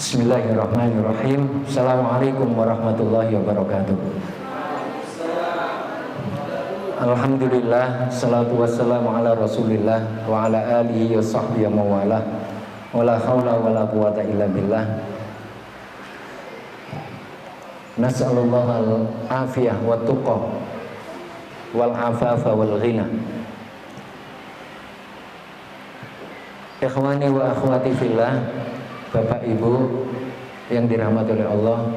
Bismillahirrahmanirrahim. Assalamualaikum warahmatullahi wabarakatuh. Alhamdulillah, salatu wassalamu ala rasulillah wa ala alihi wa sahbihi wa mawalah. Wa la hawla wa la quwata illa billah. Nas'alullah al-afiyah wa tuqah wal afafa wal ghina. Ikhwani wa akhwati fillah, Bapak Ibu yang dirahmati oleh Allah,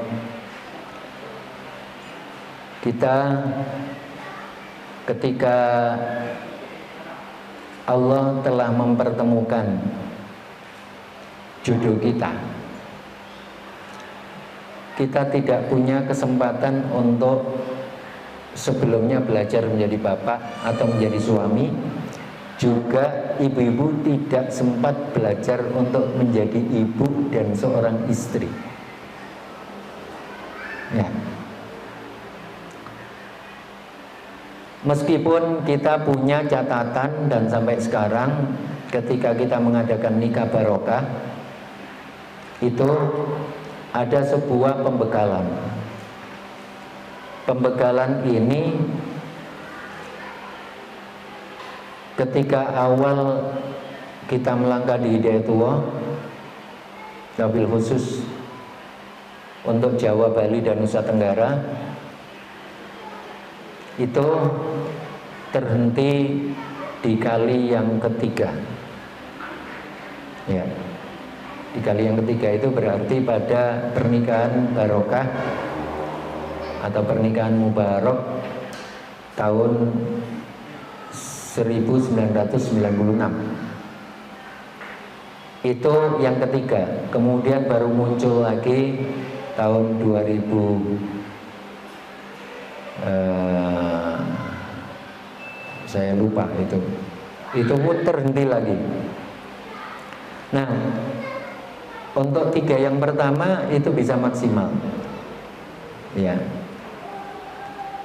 kita ketika Allah telah mempertemukan jodoh kita tidak punya kesempatan untuk sebelumnya belajar menjadi bapak atau menjadi suami. Juga ibu-ibu tidak sempat belajar untuk menjadi ibu dan seorang istri. Ya. Meskipun kita punya catatan dan sampai sekarang ketika kita mengadakan nikah barokah itu ada sebuah pembekalan. Pembekalan ini ketika awal kita melangkah di Hidayatullah, wabil khusus untuk Jawa, Bali, dan Nusa Tenggara, itu terhenti di kali yang ketiga. Ya, di kali yang ketiga itu berarti pada pernikahan barokah atau pernikahan mubarak tahun 1996. Itu yang ketiga. Kemudian baru muncul lagi tahun 2000 saya lupa itu pun terhenti lagi. Nah, untuk tiga yang pertama itu bisa maksimal, ya,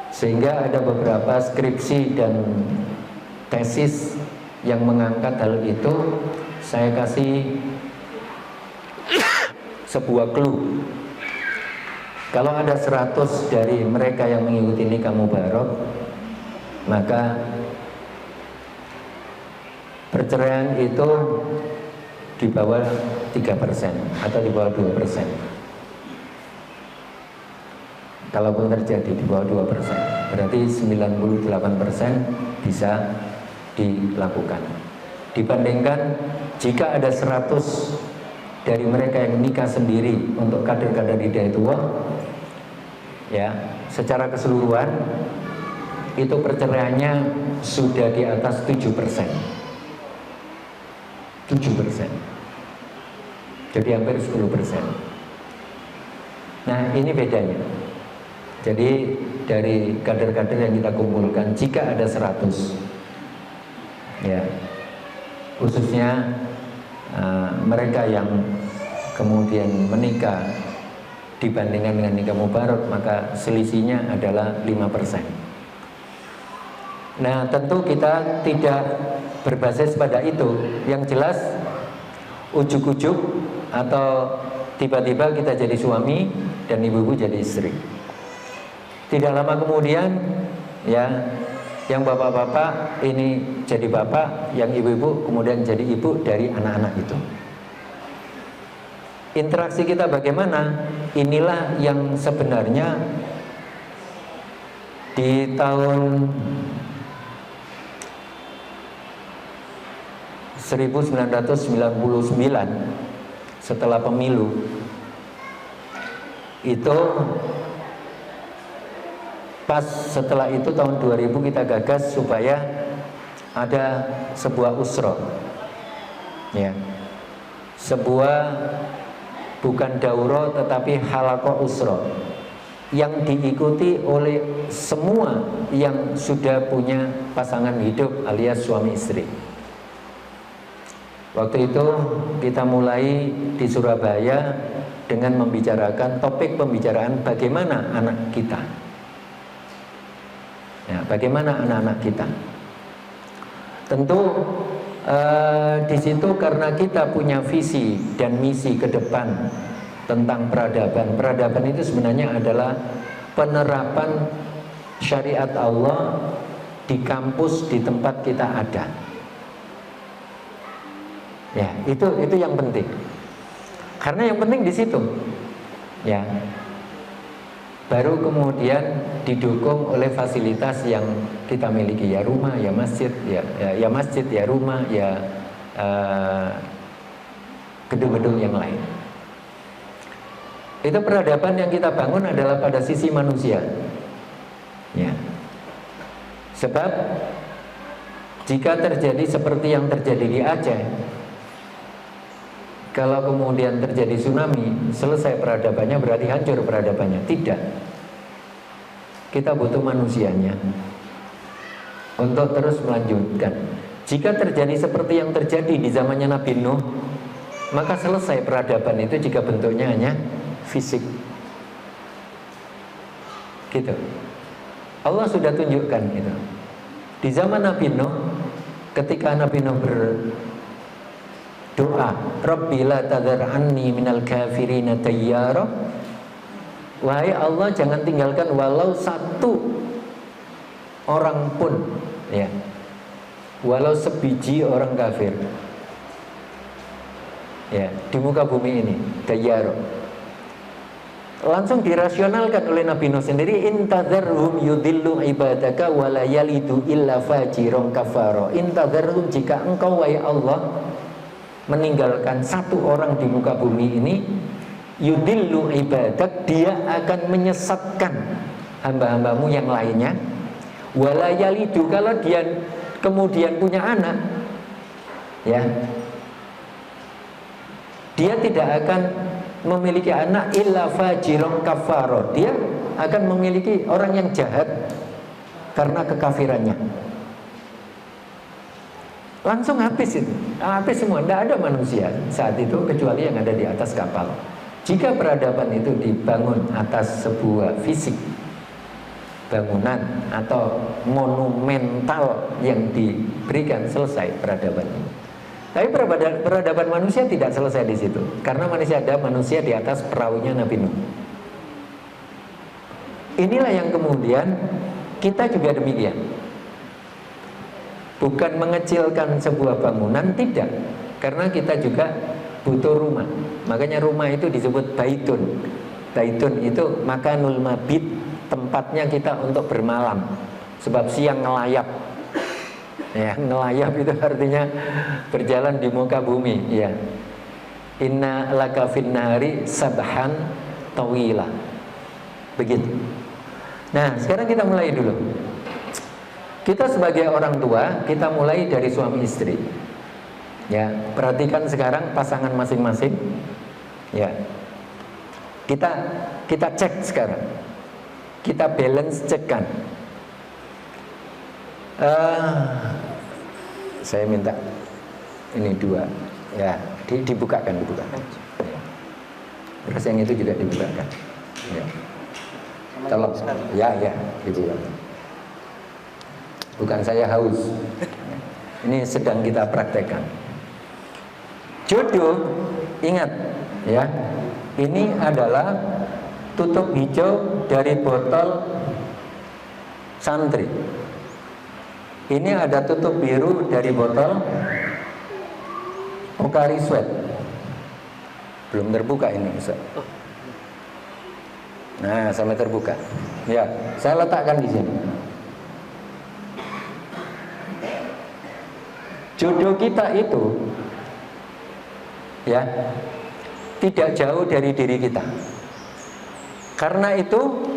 sehingga ada beberapa skripsi dan tesis yang mengangkat hal itu. Saya kasih sebuah clue. Kalau ada 100 dari mereka yang mengikuti nikah mubarak, maka perceraian itu di bawah 3% atau di bawah 2%. Kalaupun terjadi di bawah 2%, berarti 98% bisa dilakukan. Dibandingkan jika ada 100 dari mereka yang nikah sendiri untuk kader-kader Hidayatullah, ya, secara keseluruhan itu perceraiannya sudah di atas 7%. 7%. Jadi hampir 10%. Nah, ini bedanya. Jadi dari kader-kader yang kita kumpulkan, jika ada 100, ya, khususnya mereka yang kemudian menikah dibandingkan dengan nikah mubarak, maka selisihnya adalah 5%. Nah, tentu kita tidak berbasis pada itu. Yang jelas ujuk-ujuk atau tiba-tiba kita jadi suami dan ibu-ibu jadi istri. Tidak lama kemudian, ya, yang bapak-bapak ini jadi bapak, yang ibu-ibu kemudian jadi ibu dari anak-anak itu. Interaksi kita bagaimana? Inilah yang sebenarnya di tahun 1999 setelah pemilu itu, pas setelah itu tahun 2000 kita gagas supaya ada sebuah usra, ya, sebuah bukan dauro tetapi halaqah usra yang diikuti oleh semua yang sudah punya pasangan hidup alias suami istri. Waktu itu kita mulai di Surabaya dengan membicarakan topik pembicaraan bagaimana anak kita. Ya, bagaimana anak-anak kita? Tentu di situ karena kita punya visi dan misi ke depan tentang peradaban. Peradaban itu sebenarnya adalah penerapan syariat Allah di kampus, di tempat kita ada. Ya, itu yang penting. Karena yang penting di situ. Ya. Baru kemudian didukung oleh fasilitas yang kita miliki, ya rumah, ya masjid, ya masjid, ya rumah, ya gedung-gedung yang lain. Itu peradaban yang kita bangun adalah pada sisi manusia. Ya. Sebab jika terjadi seperti yang terjadi di Aceh, kalau kemudian terjadi tsunami, selesai peradabannya, berarti hancur peradabannya. Tidak. Kita butuh manusianya untuk terus melanjutkan. Jika terjadi seperti yang terjadi di zamannya Nabi Nuh, maka selesai peradaban itu jika bentuknya hanya fisik. Gitu. Allah sudah tunjukkan gitu. Di zaman Nabi Nuh, ketika Nabi Nuh berdoa, Rabbi la tadhar anni minal kafirina tayyara, wahai Allah, jangan tinggalkan walau satu orang pun, ya, walau sebiji orang kafir, ya, di muka bumi ini. Tayyara langsung dirasionalkan oleh Nabi Nuh sendiri, intadharhum yudillu ibadaka wala yalidu illa fajiron kafaro. Intadharhum, jika engkau wahai Allah meninggalkan satu orang di muka bumi ini, yudillu ibadak, dia akan menyesatkan hamba-hambamu yang lainnya. Wala yalidu, kalau dia kemudian punya anak, ya, dia tidak akan memiliki anak illa fajiron kafaro, dia akan memiliki orang yang jahat karena kekafirannya. Langsung habis itu, habis semua, tidak ada manusia saat itu kecuali yang ada di atas kapal. Jika peradaban itu dibangun atas sebuah fisik, bangunan atau monumental yang diberikan, selesai peradaban ini. Tapi peradaban manusia tidak selesai di situ, karena manusia di atas perahunya Nabi Nuh. Inilah yang kemudian kita juga demikian. Bukan mengecilkan sebuah bangunan, tidak, karena kita juga butuh rumah. Makanya rumah itu disebut baitun. Baitun itu makanul mabit, tempatnya kita untuk bermalam. Sebab siang ngelayap. Ya, ngelayap itu artinya berjalan di muka bumi, ya. Inna laka fin nahari sabhan tawila. Begitu. Nah, sekarang kita mulai dulu. Kita sebagai orang tua, kita mulai dari suami istri. Ya, perhatikan sekarang pasangan masing-masing. Ya. Kita cek sekarang. Kita balance cekkan. Saya minta ini dua, ya, dibukakan. Ya. Terus yang itu juga dibukakan. Ya. Tolong, ya, dibukakan. Bukan saya haus. Ini sedang kita praktekkan. Jodoh, ingat, ya, ini adalah tutup hijau dari botol santri. Ini ada tutup biru dari botol Pocari Sweat. Belum terbuka ini, Ustaz. Nah, sampai terbuka. Ya, saya letakkan di sini. Jodoh kita itu, ya, tidak jauh dari diri kita. Karena itu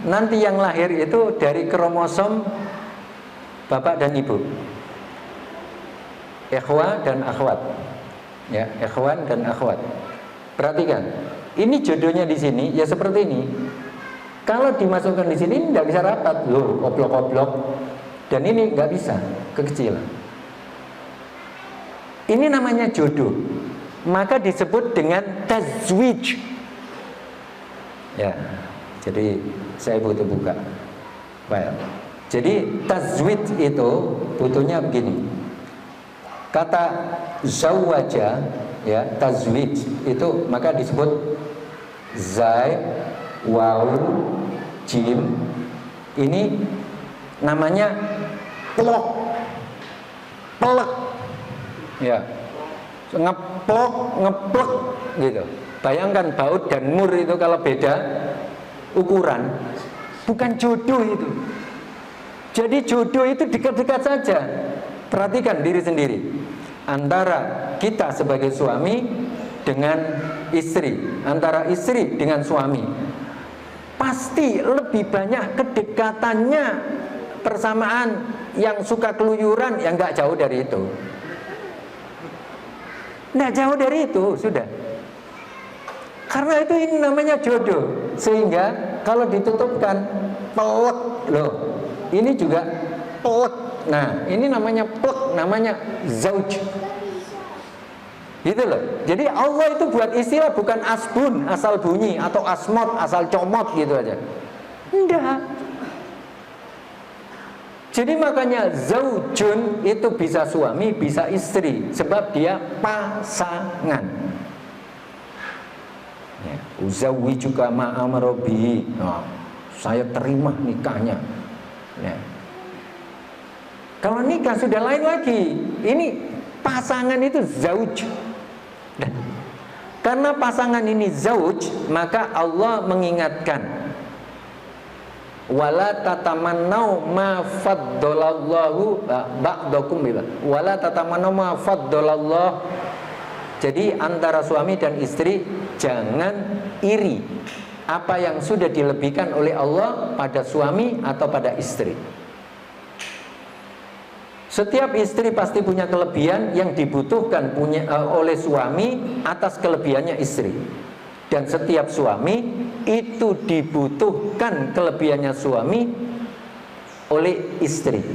nanti yang lahir itu dari kromosom bapak dan ibu, ikhwah dan akhwat, ya, ikhwan dan akhwat. Perhatikan, ini jodohnya di sini, ya seperti ini. Kalau dimasukkan di sini tidak bisa rapat, loh, koplok-koplok, dan ini nggak bisa, kekecilan. Ini namanya jodoh, maka disebut dengan tazwij. Ya, jadi saya butuh buka. Baik. Jadi tazwij itu butuhnya begini. Kata zawaja, ya, tazwij itu maka disebut zai, waw, jim. Ini namanya plok, pelek, ya, ngeplok, ngeplek gitu. Bayangkan baut dan mur itu kalau beda ukuran, bukan jodoh itu. Jadi jodoh itu dekat-dekat saja. Perhatikan diri sendiri. Antara kita sebagai suami dengan istri, antara istri dengan suami, pasti lebih banyak kedekatannya, persamaan, yang suka keluyuran, yang nggak jauh dari itu. Nggak jauh dari itu, sudah. Karena itu ini namanya jodoh. Sehingga kalau ditutupkan pelek loh, ini juga pelek. Nah, ini namanya pelek, namanya zauj. Gitu loh. Jadi Allah itu buat istilah bukan asbun, asal bunyi, atau asmot, asal comot gitu aja. Enggak. Jadi makanya zaujun itu bisa suami, bisa istri, sebab dia pasangan. Ya, uzawwijuka ma amara bihi. Nah, saya terima nikahnya. Ya. Kalau nikah sudah lain lagi. Ini pasangan itu zauj. Karena pasangan ini zauj, maka Allah mengingatkan, wala tatamannau ma faddalallahu ba'dakum bila. Wala tatamannau ma faddalallahu. Jadi antara suami dan istri jangan iri apa yang sudah dilebihkan oleh Allah pada suami atau pada istri. Setiap istri pasti punya kelebihan yang dibutuhkan oleh suami atas kelebihannya istri. Dan setiap suami itu dibutuhkan kelebihannya suami oleh istri.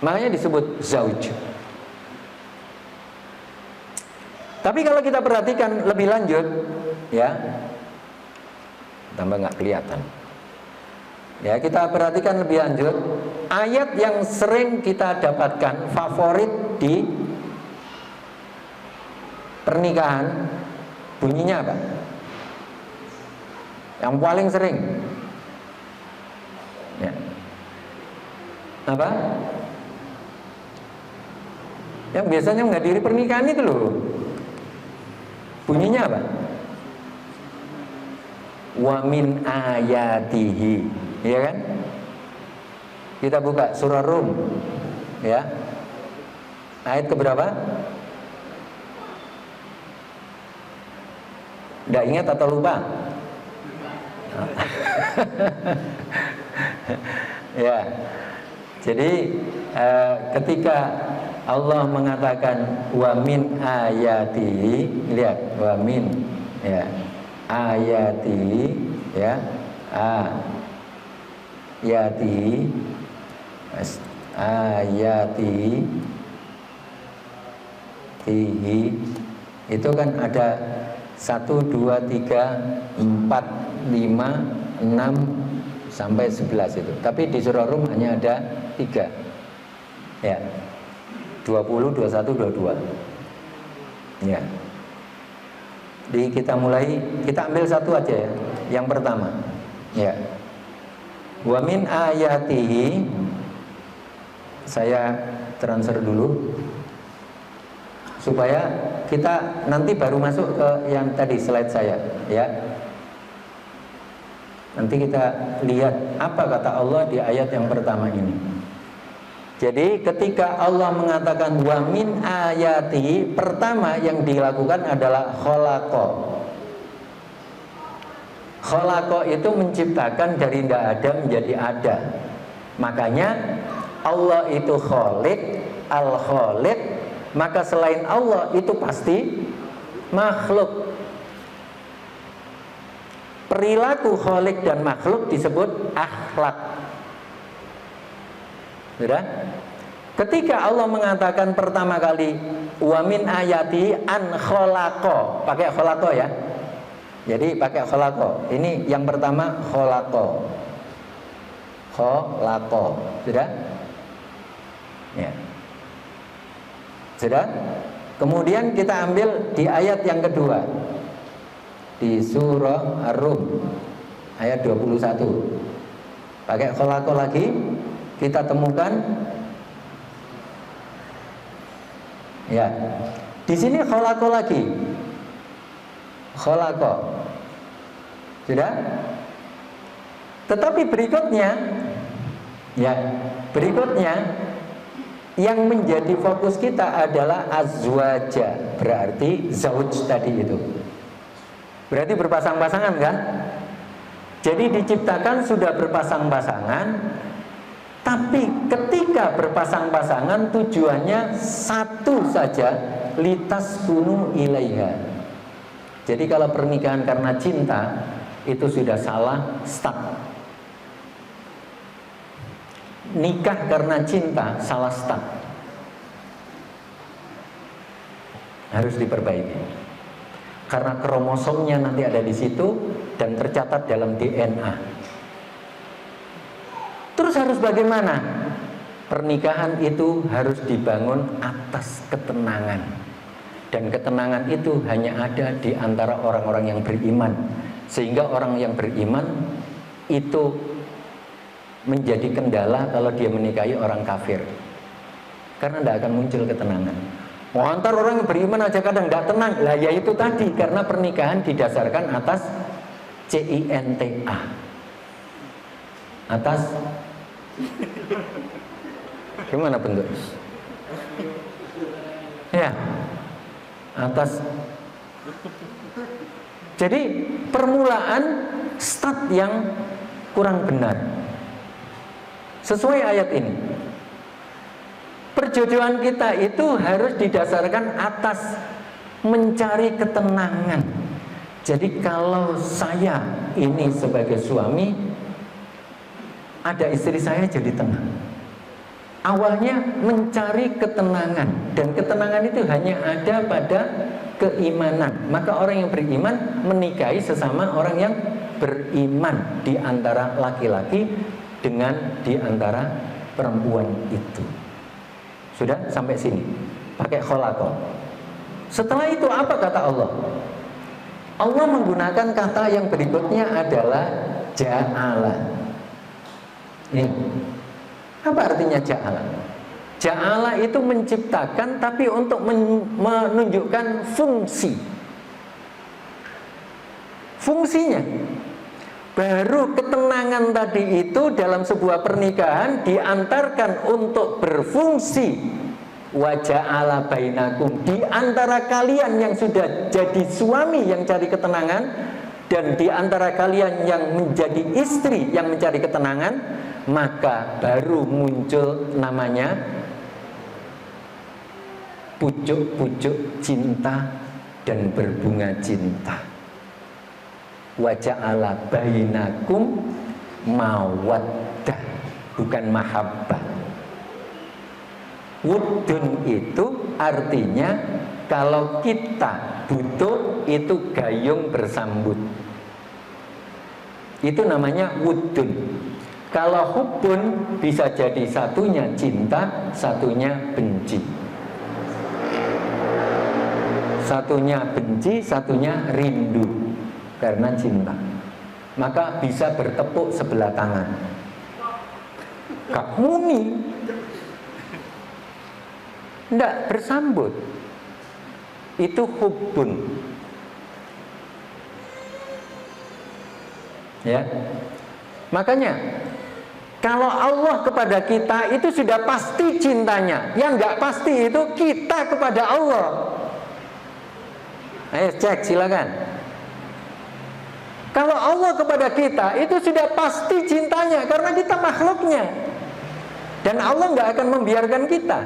Makanya disebut zauj. Tapi kalau kita perhatikan lebih lanjut, ya, tambah nggak kelihatan. Ya, kita perhatikan lebih lanjut. Ayat yang sering kita dapatkan favorit di pernikahan, bunyinya apa? Yang paling sering, ya, apa? Yang biasanya menghadiri pernikahan itu loh. Bunyinya apa? Wa min ayatihi, ya kan? Kita buka surah Rum, ya. Ayat keberapa? Nggak ingat atau lupa? Ya. Jadi ketika Allah mengatakan wa min ayati, lihat wa min, ya, ayati, ya, ayati, ayati, tihi, itu kan ada 1, 2, 3, 4, 5, 6 sampai 11 itu. Tapi di surah Rum hanya ada 3. Ya. 20, 21, 22. Ya. Jadi kita mulai, kita ambil satu aja ya. Yang pertama. Ya. Wa min ayatihi. Saya transfer dulu supaya kita nanti baru masuk ke yang tadi slide saya, ya. Nanti kita lihat apa kata Allah di ayat yang pertama ini. Jadi ketika Allah mengatakan wa min ayati, pertama yang dilakukan adalah khalaqa. Khalaqa itu menciptakan dari tidak ada menjadi ada. Makanya Allah itu khaliq, al-khaliq, maka selain Allah itu pasti makhluk. Perilaku khaliq dan makhluk disebut akhlak. Sudah? Ketika Allah mengatakan pertama kali wa min ayati an khalaqa, pakai khalaqa ya. Jadi pakai khalaqa. Ini yang pertama khalaqa. Khalaqa. Sudah? Ya. Sudah? Kemudian kita ambil di ayat yang kedua, di surah Ar-Rum ayat 21. Pakai khalaqa lagi, kita temukan ya. Di sini khalaqa lagi. Khalaqa. Sudah? Tetapi berikutnya ya, berikutnya yang menjadi fokus kita adalah azwaja, berarti zauj tadi itu. Berarti berpasang-pasangan kan? Jadi diciptakan sudah berpasang-pasangan, tapi ketika berpasang-pasangan tujuannya satu saja, litas kunu ilaiha. Jadi kalau pernikahan karena cinta itu sudah salah start. Nikah karena cinta salah start, harus diperbaiki karena kromosomnya nanti ada di situ dan tercatat dalam DNA. Terus harus bagaimana? Pernikahan itu harus dibangun atas ketenangan, dan ketenangan itu hanya ada di antara orang-orang yang beriman, sehingga orang yang beriman itu menjadi kendala kalau dia menikahi orang kafir, karena tidak akan muncul ketenangan. Mau antar orang yang beriman aja kadang tidak tenang. Lah ya itu tadi, karena pernikahan didasarkan atas CINTA, atas gimana bentuk? Ya, atas. Jadi permulaan start yang kurang benar. Sesuai ayat ini, perjodohan kita itu harus didasarkan atas mencari ketenangan. Jadi kalau saya ini sebagai suami, ada istri saya jadi tenang. Awalnya mencari ketenangan, dan ketenangan itu hanya ada pada keimanan. Maka orang yang beriman menikahi sesama orang yang beriman di antara laki-laki dengan di antara perempuan itu. Sudah sampai sini, pakai khalaqa. Setelah itu apa kata Allah? Allah menggunakan kata yang berikutnya adalah ja'ala. Ini apa artinya ja'ala? Ja'ala itu menciptakan, tapi untuk menunjukkan fungsi. Fungsinya baru ketenangan tadi itu dalam sebuah pernikahan diantarkan untuk berfungsi. Wa ja'ala bainakum, di antara kalian yang sudah jadi suami yang cari ketenangan, dan di antara kalian yang menjadi istri yang mencari ketenangan, maka baru muncul namanya pucuk-pucuk cinta dan berbunga cinta. Wa ja'ala bainakum mawaddah, bukan mahabbah. Wudun itu artinya kalau kita butuh itu gayung bersambut, itu namanya wudun. Kalau hubbun bisa jadi satunya cinta, satunya benci. Satunya benci, satunya rindu karena cinta. Maka bisa bertepuk sebelah tangan. Gak muni, ndak bersambut. Itu hubbun. Ya. Makanya kalau Allah kepada kita itu sudah pasti cintanya. Yang nggak pasti itu kita kepada Allah. Ayo cek silakan. Kalau Allah kepada kita itu sudah pasti cintanya, karena kita makhluknya, dan Allah nggak akan membiarkan kita.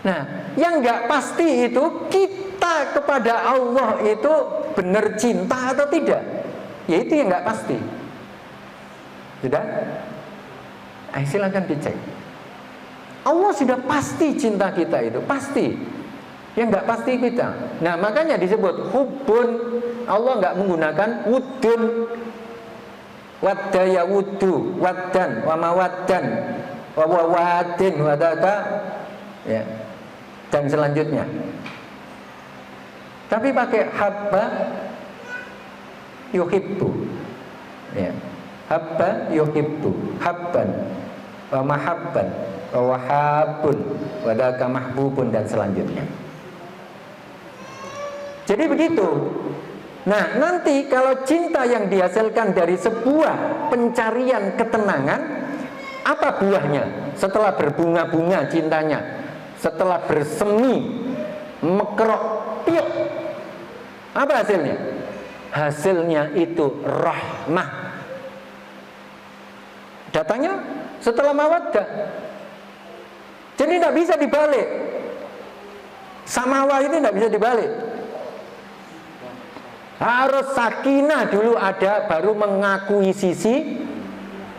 Nah, yang nggak pasti itu kita kepada Allah itu benar cinta atau tidak. Ya itu yang nggak pasti. Sudah? Silakan dicek. Allah sudah pasti cinta kita itu, pasti. Yang nggak pasti kita. Nah, makanya disebut hubbun. Allah nggak menggunakan wudun. Wadda ya wuddu, waddan, wa mawaddan, wa wadin, wadaka. ya, dan selanjutnya. Tapi pakai habba yuhibbu, ya, habba yuhibbu, habban wa mahabban wa wahabun wa daka mahbubun dan selanjutnya. Jadi begitu. Nah, nanti kalau cinta yang dihasilkan dari sebuah pencarian ketenangan, apa buahnya? Setelah berbunga-bunga cintanya, setelah bersemi, mekerok, piuk, apa hasilnya? Hasilnya itu rahmah. Datangnya setelah mawaddah. Jadi tidak bisa dibalik. Samawa itu tidak bisa dibalik. Harus sakinah dulu ada, baru mengakui sisi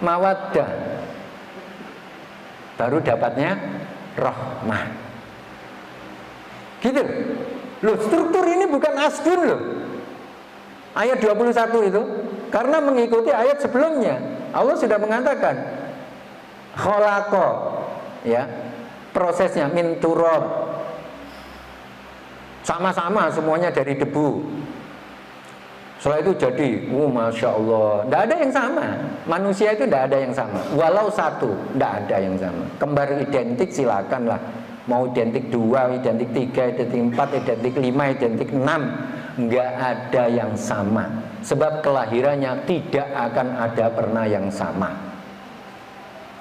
mawaddah, baru dapatnya rahmah. Gitu loh, struktur ini bukan asdun loh. Ayat 21 itu karena mengikuti ayat sebelumnya. Allah sudah mengatakan khalaqa, ya, prosesnya min turab, sama-sama semuanya dari debu. Setelah itu jadi, masya Allah, tidak ada yang sama. Manusia itu tidak ada yang sama. Walau satu, tidak ada yang sama. Kembar identik silakanlah. Mau identik 2, identik 3, identik 4, identik 5, identik 6, nggak ada yang sama. Sebab kelahirannya tidak akan ada pernah yang sama.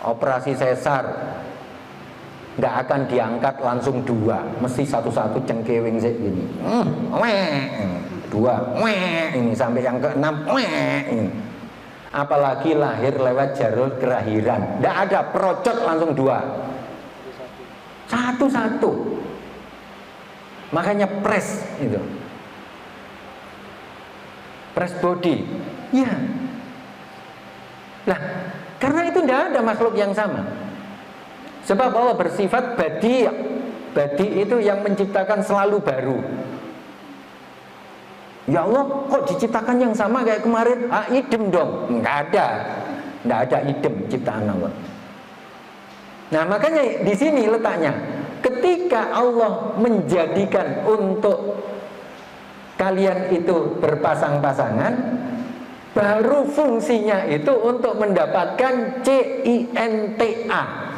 Operasi sesar nggak akan diangkat langsung 2, mesti satu-satu cengkewing segini. 2, ini sampai yang ke-6, ini. Apalagi lahir lewat jalur kelahiran, tidak ada procot langsung 2, satu-satu. Makanya press itu, press body, ya. Nah, karena itu tidak ada makhluk yang sama. Sebab Allah bersifat badi'. Badi' itu yang menciptakan selalu baru. Ya Allah, kok diciptakan yang sama kayak kemarin? Idem dong. Enggak ada idem ciptaan Allah. Nah, makanya di sini letaknya. Ketika Allah menjadikan untuk kalian itu berpasang-pasangan, baru fungsinya itu untuk mendapatkan cinta.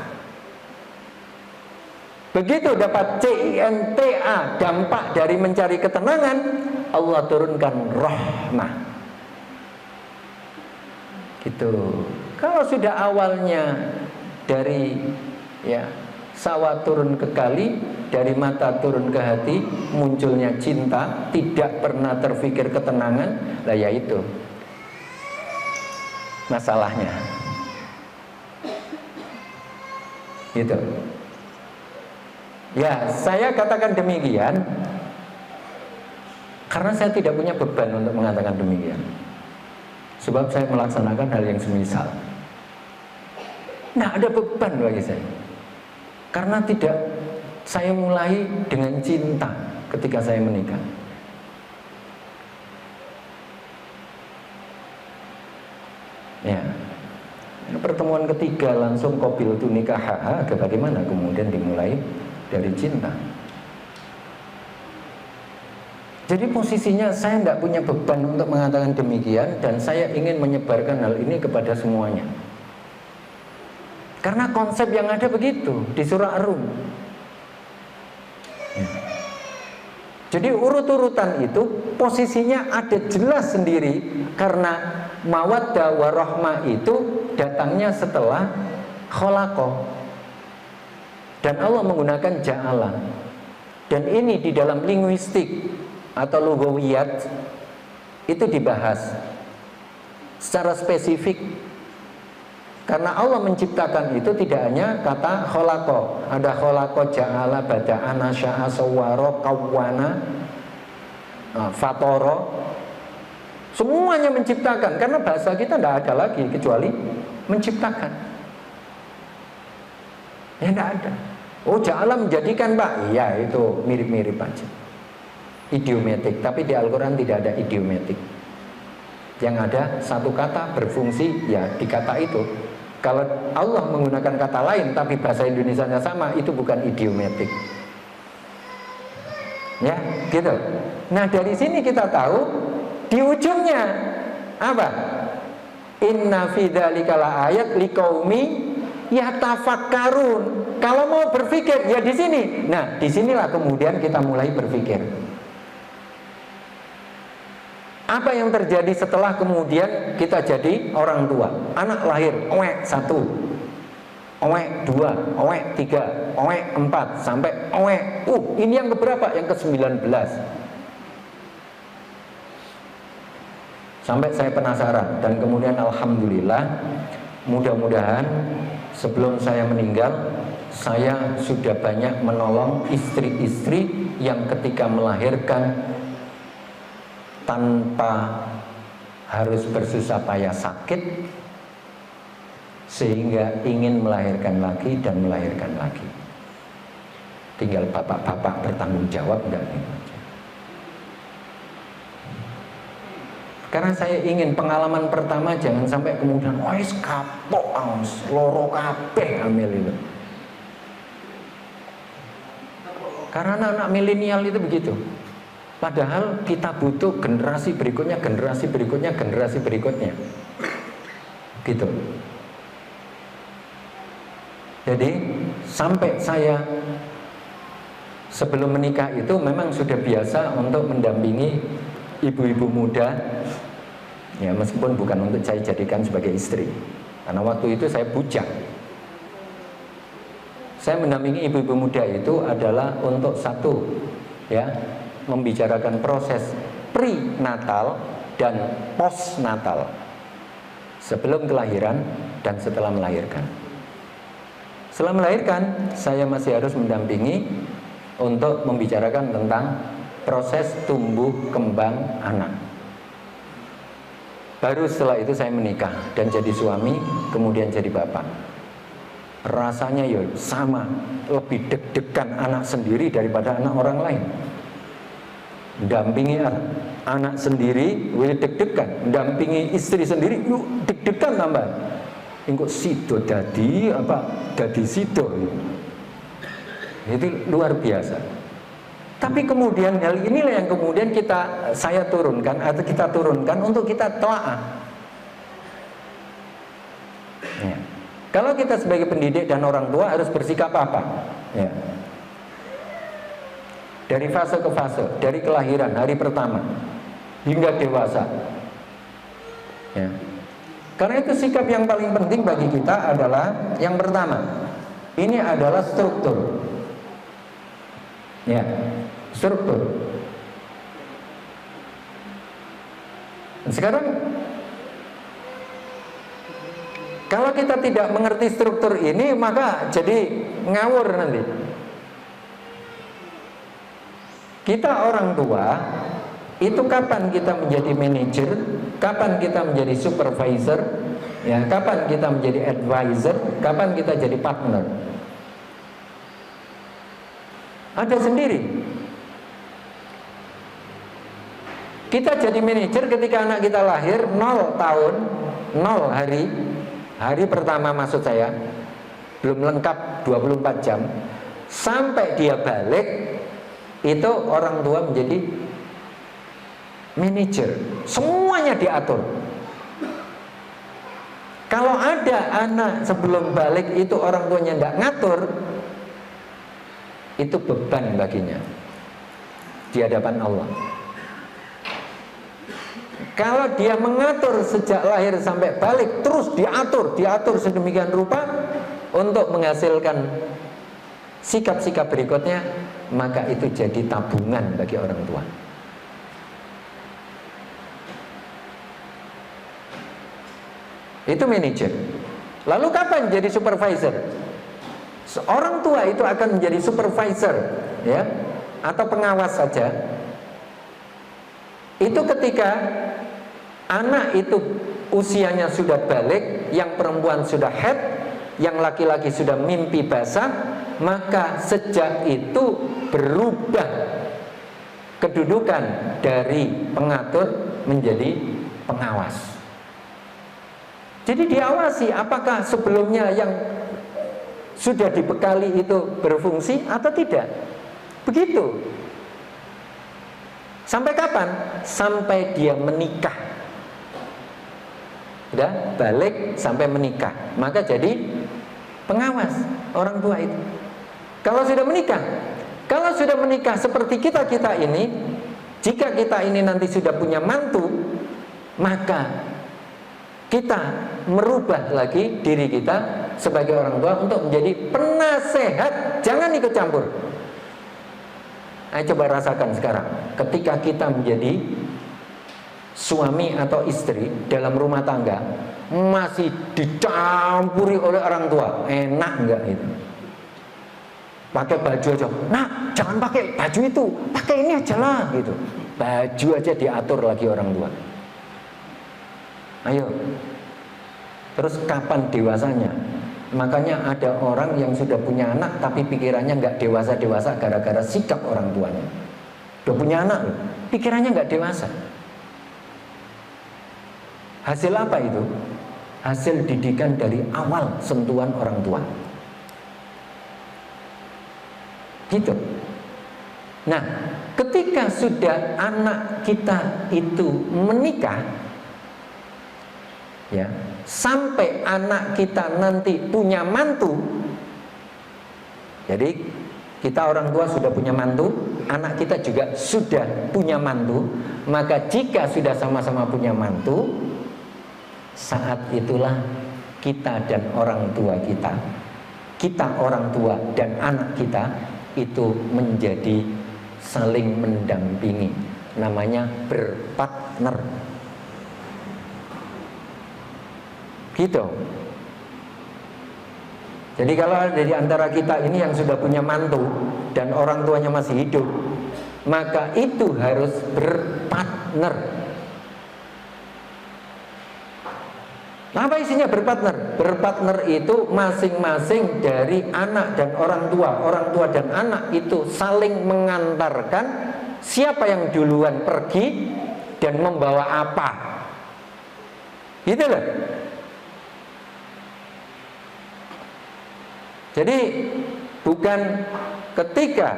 Begitu dapat cinta, dampak dari mencari ketenangan, Allah turunkan rahmah. Gitu. Kalau sudah awalnya dari, ya, sawah turun ke kali, dari mata turun ke hati, munculnya cinta, tidak pernah terfikir ketenangan, lah ya itu masalahnya. Gitu. Ya, saya katakan demikian karena saya tidak punya beban untuk mengatakan demikian. Sebab saya melaksanakan hal yang semisal. Nah, ada beban bagi saya. Karena tidak, saya mulai dengan cinta ketika saya menikah. Ya, pertemuan ketiga langsung qabil tu nikah, bagaimana kemudian dimulai dari cinta. Jadi posisinya saya tidak punya beban untuk mengatakan demikian, dan saya ingin menyebarkan hal ini kepada semuanya. Karena konsep yang ada begitu di surah Ar-Rum. Ya. Jadi urut-urutan itu posisinya ada jelas sendiri, karena mawaddah warahmah itu datangnya setelah khalaqa. Dan Allah menggunakan ja'ala. Dan ini di dalam linguistik atau lugawiyat itu dibahas secara spesifik. Karena Allah menciptakan itu tidak hanya kata khalaqa, ada khalaqa, ja'ala, bada'a, nasya'a, sawwara, kawwana, fatara. Semuanya menciptakan, karena bahasa kita tidak ada lagi kecuali menciptakan. Ya tidak ada. Oh, ja'ala menjadikan, Pak. Iya, itu mirip-mirip aja. Idiomatik, tapi di Al-Quran tidak ada idiomatik. Yang ada satu kata berfungsi ya di kata itu. Kalau Allah menggunakan kata lain tapi bahasa Indonesianya sama, itu bukan idiomatik. Ya, gitu. Nah, dari sini kita tahu di ujungnya apa? Inna fi dzalika laayat liqaumi yatafakkarun. Kalau mau berpikir ya di sini. Nah, disinilah kemudian kita mulai berpikir. Apa yang terjadi setelah kemudian kita jadi orang tua? Anak lahir, owek 1, owek 2, owek 3, owek 4, sampai owek. Ini yang keberapa? Yang ke-19. Sampai saya penasaran. Dan kemudian alhamdulillah, mudah-mudahan sebelum saya meninggal, saya sudah banyak menolong istri-istri yang ketika melahirkan tanpa harus bersusah payah sakit, sehingga ingin melahirkan lagi dan melahirkan lagi. Tinggal bapak-bapak bertanggung jawab enggak gitu. Karena saya ingin pengalaman pertama jangan sampai kemudian wis kapok loro kabeh hamil itu. Karena anak-anak milenial itu begitu. Padahal kita butuh generasi berikutnya, generasi berikutnya, generasi berikutnya. Gitu. Jadi sampai saya sebelum menikah itu memang sudah biasa untuk mendampingi ibu-ibu muda. Ya, meskipun bukan untuk saya jadikan sebagai istri. Karena waktu itu saya bujang. Saya mendampingi ibu-ibu muda itu adalah untuk satu, ya, membicarakan proses prenatal dan postnatal, sebelum kelahiran dan setelah melahirkan. Setelah melahirkan, saya masih harus mendampingi untuk membicarakan tentang proses tumbuh kembang anak. Baru setelah itu saya menikah dan jadi suami, kemudian jadi bapak. Rasanya ya sama, lebih deg-degan anak sendiri daripada anak orang lain. Mendampingi anak sendiri, deg-degan. Mendampingi istri sendiri, deg-degan tambah. Engkau sido dadi apa? Dadi sido. Itu luar biasa. Tapi kemudian hal inilah yang kemudian saya turunkan atau kita turunkan untuk kita telaah. Ya. Kalau kita sebagai pendidik dan orang tua harus bersikap apa? Ya. Dari fase ke fase, dari kelahiran hari pertama hingga dewasa. Ya. Karena itu sikap yang paling penting bagi kita adalah yang pertama, ini adalah struktur. Ya, struktur. Sekarang kalau kita tidak mengerti struktur ini, maka jadi ngawur nanti. Kita orang tua, itu kapan kita menjadi manajer, kapan kita menjadi supervisor, ya, kapan kita menjadi advisor, kapan kita jadi partner. Ada sendiri. Kita jadi manajer ketika anak kita lahir 0 tahun, 0 hari. Hari pertama maksud saya, belum lengkap 24 jam, sampai dia balik, itu orang tua menjadi manajer, semuanya diatur. Kalau ada anak sebelum balik itu orang tuanya tidak ngatur, itu beban baginya di hadapan Allah. Kalau dia mengatur sejak lahir sampai balik, terus diatur sedemikian rupa untuk menghasilkan sikap-sikap berikutnya, maka itu jadi tabungan bagi orang tua. Itu manajer. Lalu kapan jadi supervisor? Orang tua itu akan menjadi supervisor, ya, atau pengawas saja. Itu ketika anak itu usianya sudah balik, yang perempuan sudah head, yang laki-laki sudah mimpi basah, maka sejak itu berubah kedudukan dari pengatur menjadi pengawas. Jadi diawasi apakah sebelumnya yang sudah dibekali itu berfungsi atau tidak. Begitu. Sampai kapan? Sampai dia menikah. Udah balik sampai menikah, maka jadi pengawas orang tua itu. Kalau sudah menikah seperti kita ini, jika kita ini nanti sudah punya mantu, maka kita merubah lagi diri kita sebagai orang tua untuk menjadi penasehat, jangan ikut campur. Ayo coba rasakan sekarang, ketika kita menjadi suami atau istri dalam rumah tangga, masih dicampuri oleh orang tua, enak enggak itu? Pakai baju aja, nah jangan pakai baju itu, pakai ini aja lah gitu. Baju aja diatur lagi orang tua. Ayo. Terus kapan dewasanya? Makanya ada orang yang sudah punya anak tapi pikirannya nggak dewasa-dewasa gara-gara sikap orang tuanya. Udah punya anak loh, pikirannya nggak dewasa. Hasil apa itu? Hasil didikan dari awal sentuhan orang tua. Gitu. Nah, ketika sudah anak kita itu menikah, ya, sampai anak kita nanti punya mantu. Jadi kita orang tua sudah punya mantu, anak kita juga sudah punya mantu. Maka jika sudah sama-sama punya mantu, saat itulah kita dan orang tua kita orang tua dan anak kita itu menjadi saling mendampingi, namanya berpartner. Gitu. Jadi kalau dari antara kita ini yang sudah punya mantu dan orang tuanya masih hidup, maka itu harus berpartner. Apa isinya berpartner? Berpartner itu masing-masing dari anak dan orang tua dan anak itu saling mengantarkan siapa yang duluan pergi dan membawa apa. Gitu loh. Jadi bukan ketika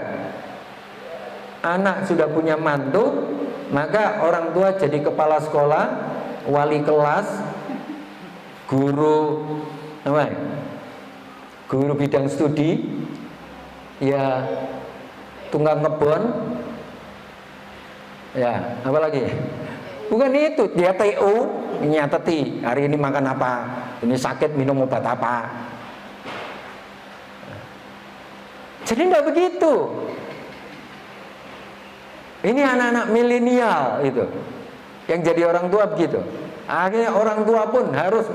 anak sudah punya mantu maka orang tua jadi kepala sekolah, wali kelas, guru apa? Guru bidang studi, ya tukang kebun, ya apa lagi? Bukan itu, dia TO nyateti hari ini makan apa, ini sakit minum obat apa. Jadi tidak begitu. Ini anak-anak milenial itu yang jadi orang tua begitu. Akhirnya orang tua pun harus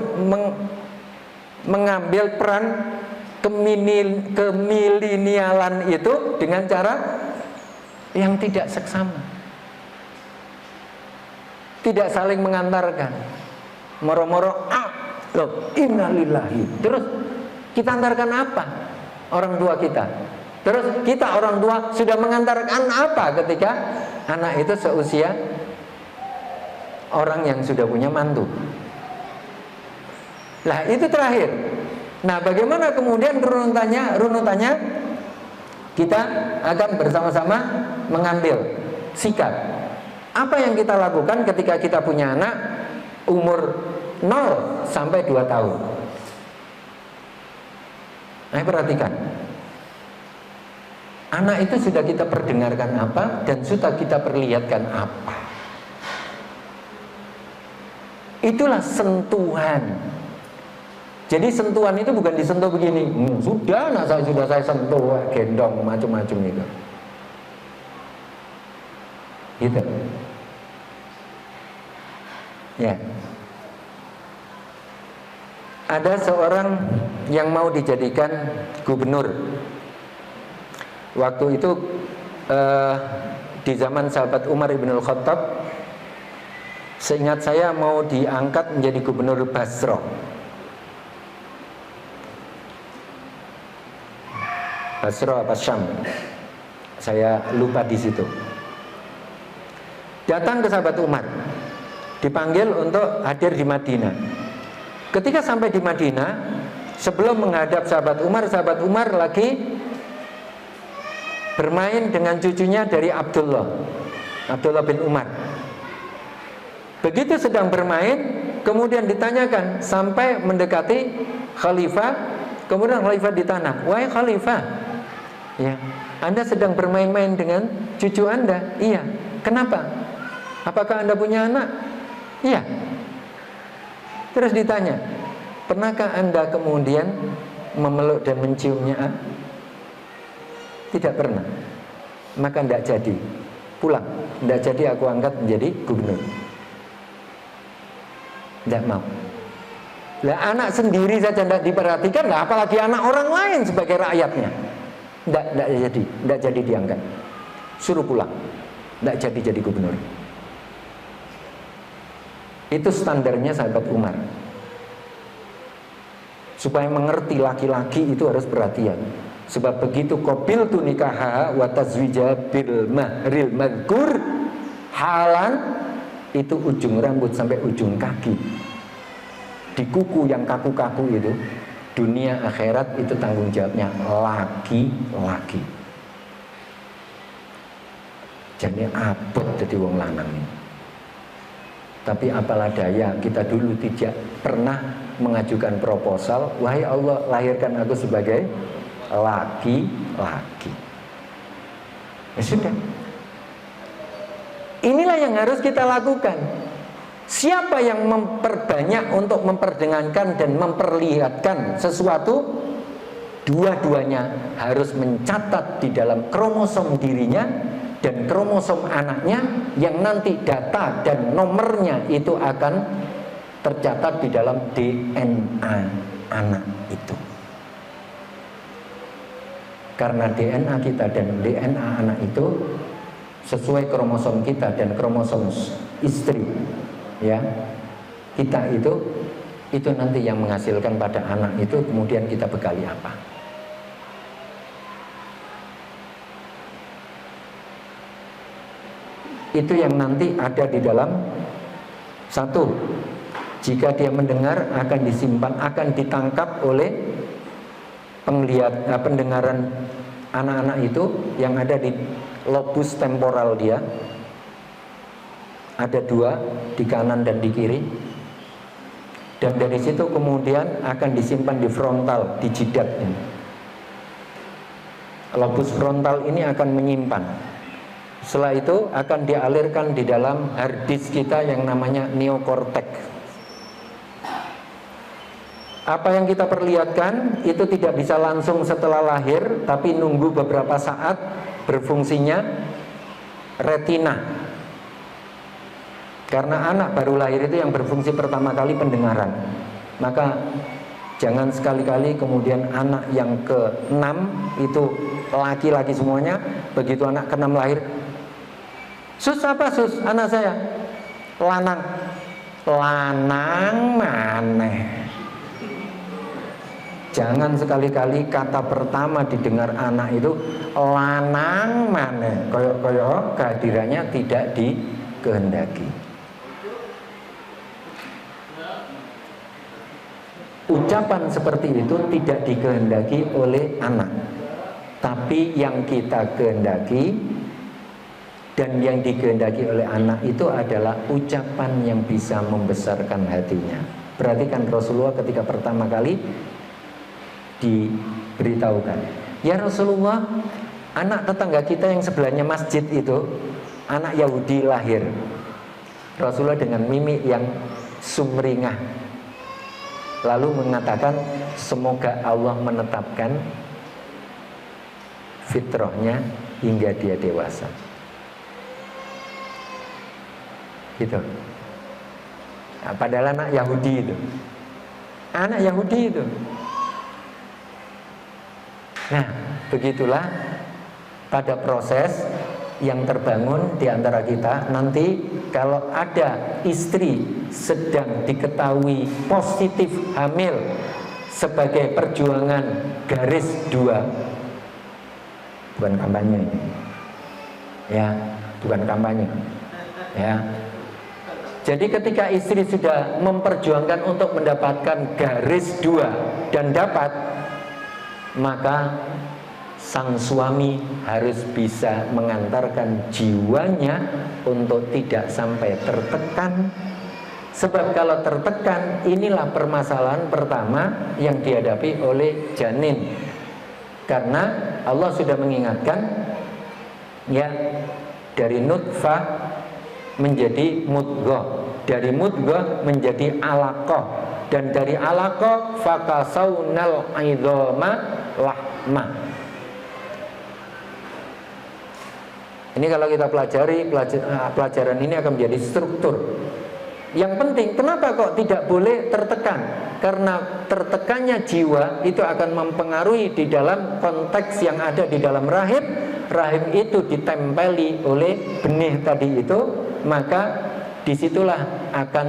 mengambil peran kemilenialan itu dengan cara yang tidak seksama, tidak saling mengantarkan. Moro-moro loh, innalillahi. Terus kita antarkan apa orang tua kita? Terus kita orang tua sudah mengantarkan apa ketika anak itu seusia orang yang sudah punya mantu? Lah itu terakhir. Nah bagaimana kemudian runutannya kita akan bersama-sama mengambil sikap. Apa yang kita lakukan ketika kita punya anak umur 0 sampai 2 tahun? Nah perhatikan, anak itu sudah kita perdengarkan apa dan sudah kita perlihatkan apa. Itulah sentuhan. Jadi sentuhan itu bukan disentuh begini, sudah anak saya sudah saya sentuh, gendong macam-macam itu. Gitu. Ya. Ada seorang yang mau dijadikan gubernur. Waktu itu di zaman sahabat Umar ibn al-Khattab, seingat saya mau diangkat menjadi gubernur Basra. Basra apa Syam? Saya lupa di situ. Datang ke sahabat Umar, dipanggil untuk hadir di Madinah. Ketika sampai di Madinah, sebelum menghadap sahabat Umar lagi bermain dengan cucunya dari Abdullah bin Umar. Begitu sedang bermain, kemudian ditanyakan sampai mendekati khalifah. Kemudian khalifah ditanya, "Wahai khalifah, ya, Anda sedang bermain-main dengan cucu Anda?" "Iya." "Kenapa? Apakah Anda punya anak?" "Iya." Terus ditanya, "Pernahkah Anda kemudian memeluk dan menciumnya?" "Tidak pernah." "Maka tidak jadi, pulang. Tidak jadi aku angkat menjadi gubernur." Tidak mau. Lah anak sendiri saja tidak diperhatikan, lah apalagi anak orang lain sebagai rakyatnya. Tidak jadi diangkat. Suruh pulang. Tidak jadi gubernur. Itu standarnya sahabat Umar. Supaya mengerti laki-laki itu harus perhatian. Sebab begitu qabiltu nikaha wa tazwija bil mahril madhkur halan, itu ujung rambut sampai ujung kaki. Di kuku yang kaku-kaku itu, dunia akhirat itu tanggung jawabnya laki-laki. Jadi abot jadi wong lanang ini. Tapi apalah daya, kita dulu tidak pernah mengajukan proposal, "Wahai Allah, lahirkan aku sebagai laki-laki." Ya sudah. Inilah yang harus kita lakukan. Siapa yang memperbanyak untuk memperdengankan dan memperlihatkan sesuatu, dua-duanya harus mencatat di dalam kromosom dirinya dan kromosom anaknya, yang nanti data dan nomornya itu akan tercatat di dalam DNA anak itu. Karena DNA kita dan DNA anak itu sesuai kromosom kita dan kromosom istri, ya, kita itu nanti yang menghasilkan pada anak itu, kemudian kita bekali apa. Itu yang nanti ada di dalam satu. Jika dia mendengar, akan disimpan, akan ditangkap oleh pendengaran anak-anak itu yang ada di lobus temporal dia. Ada dua, di kanan dan di kiri. Dan dari situ kemudian akan disimpan di frontal, di jidatnya. Lobus frontal ini akan menyimpan. Setelah itu akan dialirkan di dalam hard disk kita yang namanya neokortex. Apa yang kita perlihatkan itu tidak bisa langsung setelah lahir, tapi nunggu beberapa saat berfungsinya retina. Karena anak baru lahir itu yang berfungsi pertama kali pendengaran. Maka jangan sekali-kali kemudian anak yang ke-6 itu laki-laki semuanya, begitu anak ke-6 lahir, "Sus, apa sus? Anak saya." "Lanang." "Lanang maneh." Jangan sekali-kali kata pertama didengar anak itu lanang maneh, koyok-koyok kehadirannya tidak dikehendaki. Ucapan seperti itu tidak dikehendaki oleh anak, tapi yang kita kehendaki dan yang dikehendaki oleh anak itu adalah ucapan yang bisa membesarkan hatinya. Perhatikan Rasulullah ketika pertama kali diberitahukan, "Ya Rasulullah, anak tetangga kita yang sebelahnya masjid itu anak Yahudi lahir." Rasulullah dengan mimik yang sumringah lalu mengatakan, "Semoga Allah menetapkan fitrahnya hingga dia dewasa." Gitu. Nah, padahal anak Yahudi itu, anak Yahudi itu. Nah, begitulah pada proses yang terbangun di antara kita. Nanti kalau ada istri sedang diketahui positif hamil sebagai perjuangan garis 2, bukan kampanye ini, ya, bukan kampanye, ya. Jadi ketika istri sudah memperjuangkan untuk mendapatkan garis 2 dan dapat, maka sang suami harus bisa mengantarkan jiwanya untuk tidak sampai tertekan. Sebab kalau tertekan, inilah permasalahan pertama yang dihadapi oleh janin. Karena Allah sudah mengingatkan, ya, dari nutfah menjadi mudghah, dari mudghah menjadi alaqah, dan dari alaqah fakasawnal idhama lahma. Ini kalau kita pelajari, pelajaran ini akan menjadi struktur. Yang penting, kenapa kok tidak boleh tertekan? Karena tertekannya jiwa itu akan mempengaruhi di dalam konteks yang ada di dalam rahim. Rahim itu ditempeli oleh benih tadi itu, maka disitulah akan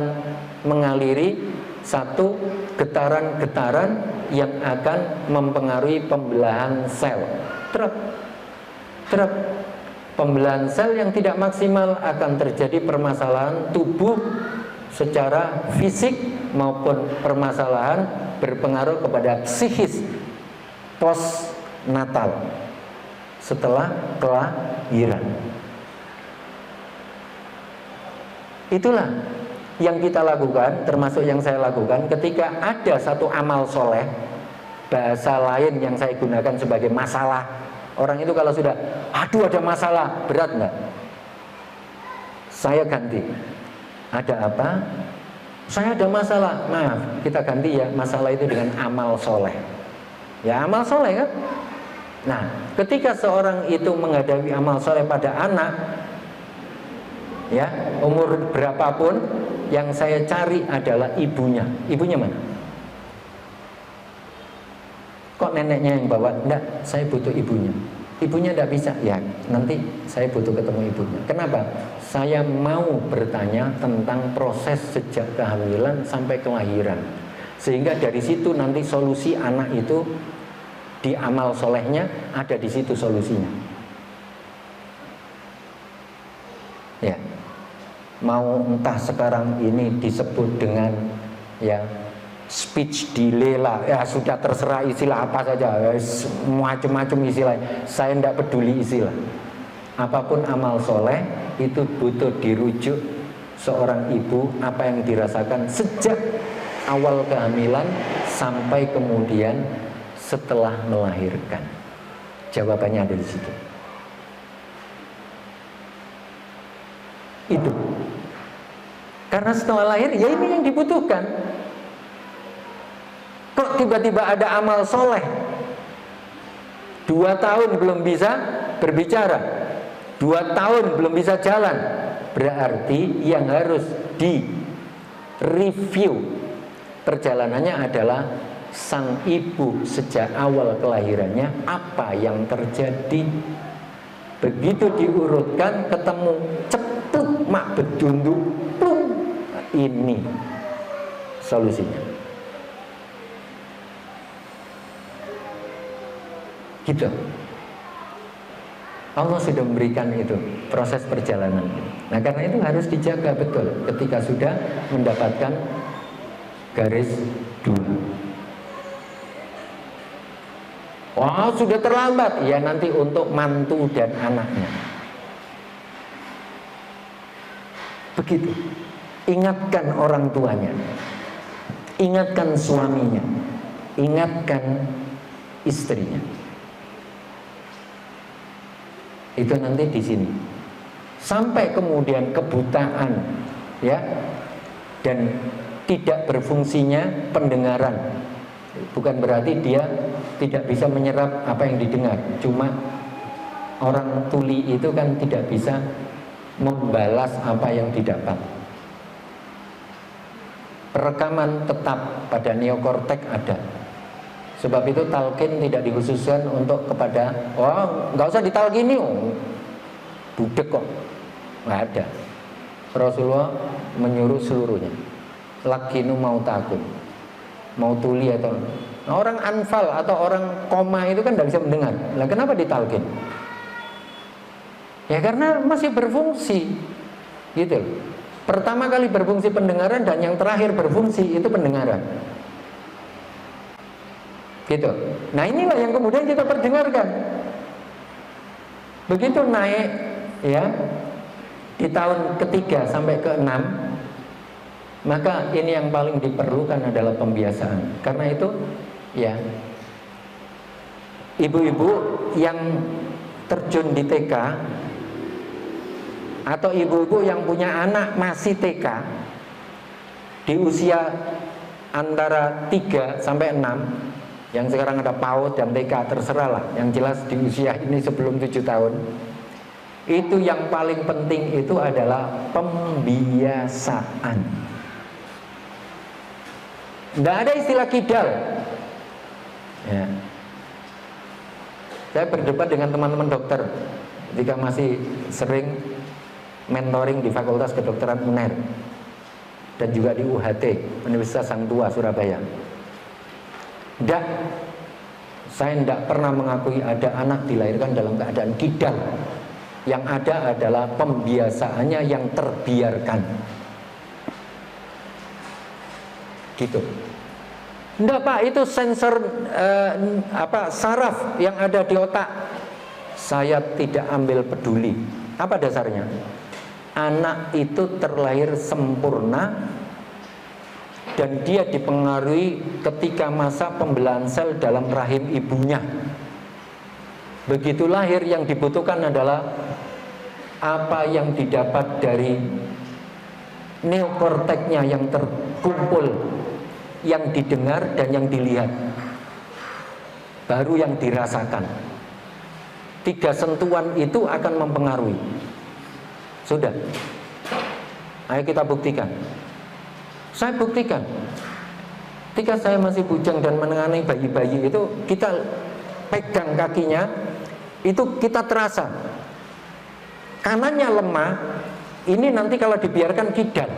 mengaliri satu getaran-getaran yang akan mempengaruhi pembelahan sel. Trep. Pembelahan sel yang tidak maksimal akan terjadi permasalahan tubuh secara fisik maupun permasalahan berpengaruh kepada psikis postnatal setelah kelahiran. Itulah yang kita lakukan, termasuk yang saya lakukan ketika ada satu amal soleh. Bahasa lain yang saya gunakan sebagai masalah. Orang itu kalau sudah, aduh ada masalah, berat enggak? Saya ganti. Ada apa? Saya ada masalah. Maaf, kita ganti ya masalah itu dengan amal soleh. Ya amal soleh kan? Nah, ketika seorang itu menghadapi amal soleh pada anak, ya umur berapapun, yang saya cari adalah ibunya. Ibunya mana? Kok neneknya yang bawa? Enggak, saya butuh ibunya. Ibunya tidak bisa, ya nanti saya butuh ketemu ibunya. Kenapa? Saya mau bertanya tentang proses sejak kehamilan sampai kelahiran, sehingga dari situ nanti solusi anak itu di amal solehnya ada di situ solusinya. Ya, mau entah sekarang ini disebut dengan ya speech delay lah, ya sudah terserah istilah apa saja, ya, macam-macam istilah. Saya tidak peduli istilah. Apapun amal soleh itu butuh dirujuk seorang ibu apa yang dirasakan sejak awal kehamilan sampai kemudian setelah melahirkan. Jawabannya ada di situ. Itu. Karena setelah lahir ya ini yang dibutuhkan. Kok tiba-tiba ada amal soleh 2 tahun belum bisa berbicara, 2 tahun belum bisa jalan, berarti yang harus di review perjalanannya adalah sang ibu sejak awal kelahirannya apa yang terjadi. Begitu diurutkan ketemu cepet mak bedunduk plung, ini solusinya. Gitu. Allah sudah memberikan itu proses perjalanan. Nah karena itu harus dijaga betul ketika sudah mendapatkan garis 2. Wah sudah terlambat. Ya nanti untuk mantu dan anaknya. Begitu. Ingatkan orang tuanya, ingatkan suaminya, ingatkan istrinya. Itu nanti di sini sampai kemudian kebutaan, ya, dan tidak berfungsinya pendengaran. Bukan berarti dia tidak bisa menyerap apa yang didengar. Cuma orang tuli itu kan tidak bisa membalas apa yang didapat. Perekaman tetap pada neokortek ada. Sebab itu talqin tidak dikhususkan untuk kepada nggak usah ditalkini, budek kok, nggak ada. Rasulullah menyuruh seluruhnya, lakinu mau takun, mau tuli atau orang anfal atau orang koma itu kan tidak bisa mendengar. Lah kenapa ditalqin? Ya karena masih berfungsi, gitu. Pertama kali berfungsi pendengaran dan yang terakhir berfungsi itu pendengaran. Gitu. Nah inilah yang kemudian kita perdengarkan. Begitu naik ya di tahun ketiga sampai ke-6, maka ini yang paling diperlukan adalah pembiasaan. Karena itu ya ibu-ibu yang terjun di TK atau ibu-ibu yang punya anak masih TK di usia antara 3 sampai 6, yang sekarang ada PAUD dan TK, terserah lah, yang jelas di usia ini sebelum 7 tahun, itu yang paling penting itu adalah pembiasaan. Tidak ada istilah kidal ya. Saya berdebat dengan teman-teman dokter ketika masih sering mentoring di Fakultas Kedokteran UNER dan juga di UHT, Universitas Sang Tua Surabaya. Saya tidak pernah mengakui ada anak dilahirkan dalam keadaan kidal. Yang ada adalah pembiasaannya yang terbiarkan. Gitu. Enggak Pak, itu sensor saraf yang ada di otak. Saya tidak ambil peduli. Apa dasarnya? Anak itu terlahir sempurna dan dia dipengaruhi ketika masa pembelahan sel dalam rahim ibunya. Begitu lahir, yang dibutuhkan adalah apa yang didapat dari neokorteknya yang terkumpul, yang didengar dan yang dilihat, baru yang dirasakan. 3 sentuhan itu akan mempengaruhi. Sudah, ayo kita buktikan. Saya buktikan. Ketika saya masih bujang dan menangani bayi-bayi itu, kita pegang kakinya, itu kita terasa kanannya lemah. Ini nanti kalau dibiarkan kidal,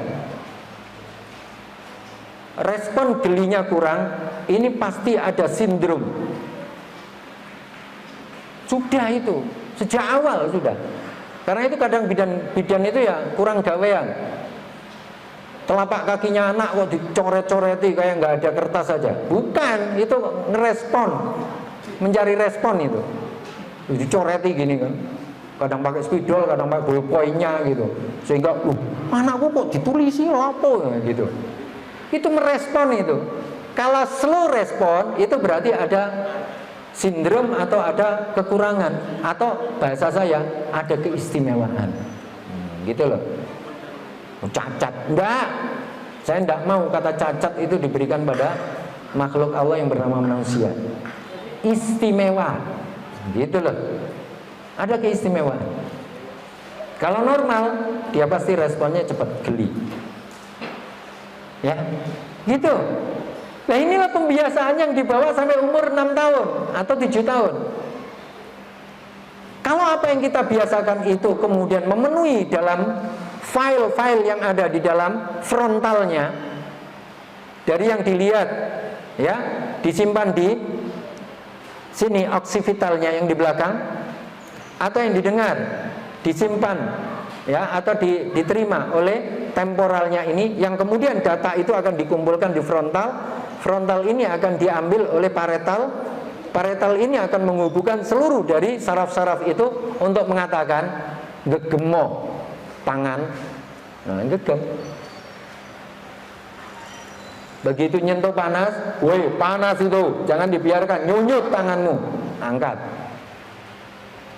respon gelinya kurang, ini pasti ada sindrom. Sudah itu sejak awal sudah. Karena itu kadang bidan itu ya kurang gawean. Telapak kakinya anak kok dicoret-coreti kayak nggak ada kertas saja. Bukan, itu ngerespon, mencari respon itu. Dicoreti gini kan. Kadang pakai spidol, kadang pakai ballpointnya gitu. Sehingga, anakku kok ditulisi apa gitu. Itu merespon itu. Kalau slow respon itu berarti ada sindrom atau ada kekurangan, atau bahasa saya ada keistimewaan. Gitu loh. Cacat, enggak. Saya enggak mau kata cacat itu diberikan pada makhluk Allah yang bernama manusia. Istimewa, gitu loh. Ada keistimewaan. Kalau normal, dia pasti responnya cepat geli. Ya, gitu. Nah inilah pembiasaan yang dibawa sampai umur 6 tahun atau 7 tahun. Kalau apa yang kita biasakan itu kemudian memenuhi dalam file-file yang ada di dalam frontalnya, dari yang dilihat ya, disimpan di sini oksipitalnya yang di belakang, atau yang didengar disimpan ya, atau diterima oleh temporalnya ini, yang kemudian data itu akan dikumpulkan di frontal ini akan diambil oleh paretal ini akan menghubungkan seluruh dari saraf-saraf itu untuk mengatakan gegemo tangan, nah gegem. Begitu nyentuh panas, woi panas itu, jangan dibiarkan, nyunyut tanganmu, angkat.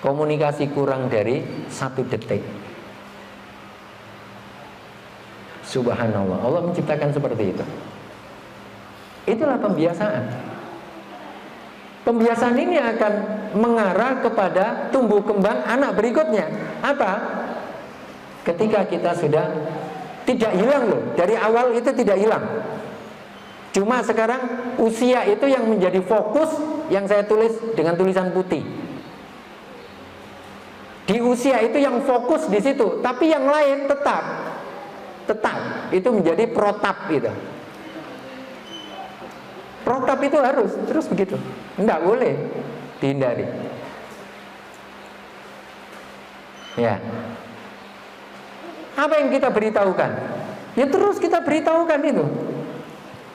Komunikasi kurang dari 1 detik. Subhanallah, Allah menciptakan seperti itu. Itulah pembiasaan. Pembiasaan ini akan mengarah kepada tumbuh kembang anak berikutnya. Apa? Ketika kita sudah tidak hilang loh, dari awal itu tidak hilang. Cuma sekarang usia itu yang menjadi fokus yang saya tulis dengan tulisan putih. Di usia itu yang fokus di situ, tapi yang lain tetap itu menjadi protap gitu. Protap itu harus terus begitu, enggak boleh dihindari. Ya. Apa yang kita beritahukan? Ya terus kita beritahukan itu.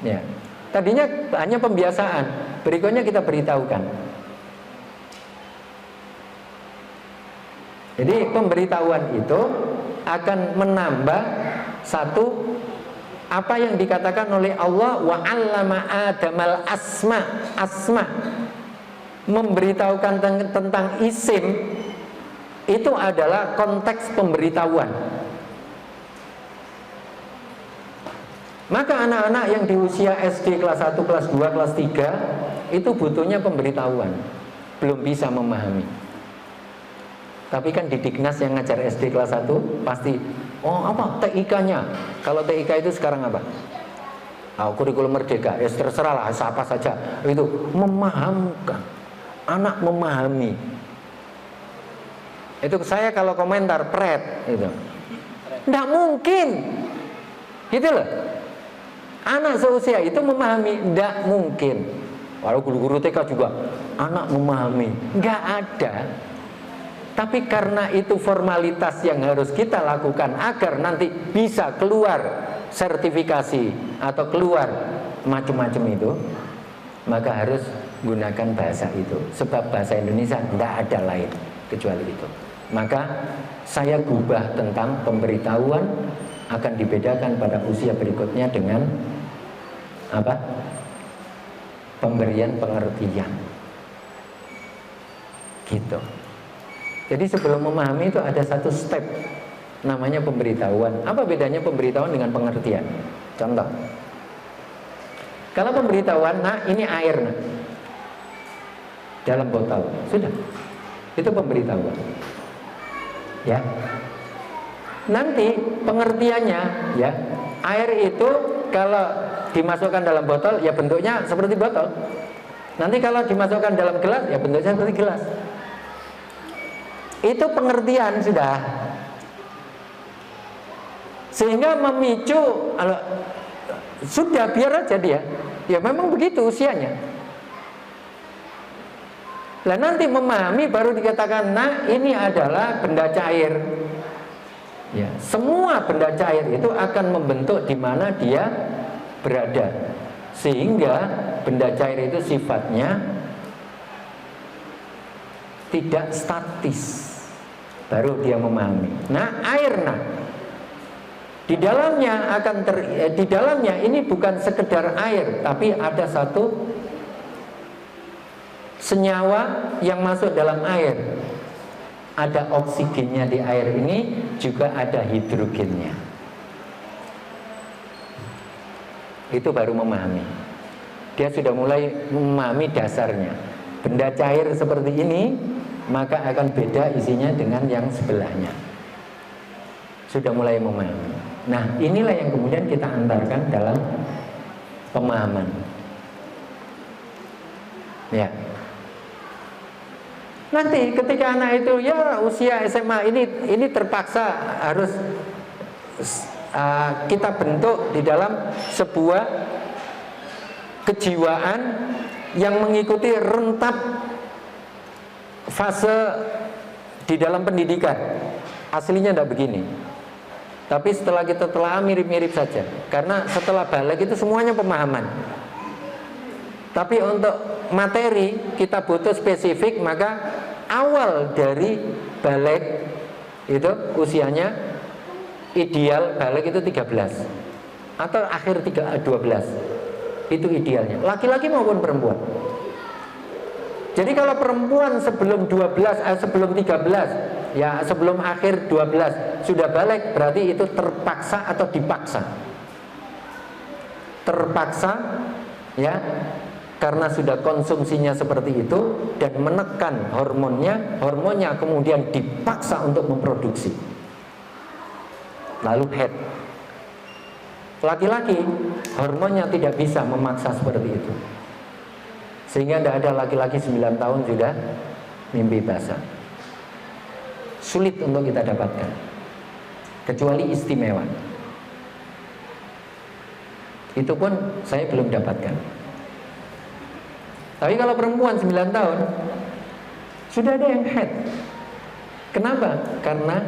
Ya. Tadinya hanya pembiasaan, berikutnya kita beritahukan. Jadi pemberitahuan itu akan menambah satu apa yang dikatakan oleh Allah, wa 'allama Adamal asma. Memberitahukan tentang isim itu adalah konteks pemberitahuan. Maka anak-anak yang di usia SD kelas 1, kelas 2, kelas 3 itu butuhnya pemberitahuan, belum bisa memahami. Tapi kan di Dignas yang ngajar SD kelas 1 pasti, oh apa TIK-nya? Kalau TIK itu sekarang apa? Kurikulum Merdeka, ya terserah lah, apa saja. Itu memahamkan, anak memahami. Itu saya kalau komentar pret itu, nggak mungkin, gitu loh. Anak seusia itu memahami, nggak mungkin. Walau guru-guru TK juga, anak memahami, nggak ada. Tapi karena itu formalitas yang harus kita lakukan agar nanti bisa keluar sertifikasi atau keluar macam-macam itu, maka harus gunakan bahasa itu. Sebab bahasa Indonesia tidak ada lain kecuali itu. Maka saya gubah tentang pemberitahuan akan dibedakan pada usia berikutnya dengan apa? Pemberian pengertian. Gitu. Jadi sebelum memahami itu ada satu step namanya pemberitahuan. Apa bedanya pemberitahuan dengan pengertian? Contoh, kalau pemberitahuan, nah ini air nah, dalam botol, sudah, itu pemberitahuan. Ya, nanti pengertiannya, ya, air itu kalau dimasukkan dalam botol, ya bentuknya seperti botol. Nanti kalau dimasukkan dalam gelas, ya bentuknya seperti gelas. Itu pengertian sudah. Sehingga memicu, sudah biar aja dia. Ya memang begitu usianya. Lah nanti memahami baru dikatakan, nah ini adalah benda cair. Ya, semua benda cair itu akan membentuk di mana dia berada. Sehingga benda cair itu sifatnya tidak statis. Baru dia memahami. Nah, air di dalamnya di dalamnya ini bukan sekedar air, tapi ada satu senyawa yang masuk dalam air. Ada oksigennya di air ini, juga ada hidrogennya. Itu baru memahami. Dia sudah mulai memahami dasarnya. Benda cair seperti ini, maka akan beda isinya dengan yang sebelahnya. Sudah mulai memahami. Nah, inilah yang kemudian kita antarkan dalam pemahaman. Ya. Nanti ketika anak itu ya usia SMA ini terpaksa harus kita bentuk di dalam sebuah kejiwaan yang mengikuti rentap fase di dalam pendidikan. Aslinya tidak begini, tapi setelah kita telah mirip-mirip saja. Karena setelah balik itu semuanya pemahaman. Tapi untuk materi kita butuh spesifik, maka awal dari balik itu usianya ideal balik itu 13 atau akhir 12. Itu idealnya, laki-laki maupun perempuan. Jadi kalau perempuan sebelum 12, sebelum 13, ya sebelum akhir 12 sudah balik, berarti itu terpaksa atau dipaksa. Terpaksa, ya, karena sudah konsumsinya seperti itu dan menekan hormonnya kemudian dipaksa untuk memproduksi. Lalu head. Laki-laki hormonnya tidak bisa memaksa seperti itu. Sehingga tidak ada laki-laki 9 tahun sudah mimpi basah. Sulit untuk kita dapatkan, kecuali istimewa. Itu pun saya belum dapatkan. Tapi kalau perempuan 9 tahun sudah ada yang head. Kenapa? Karena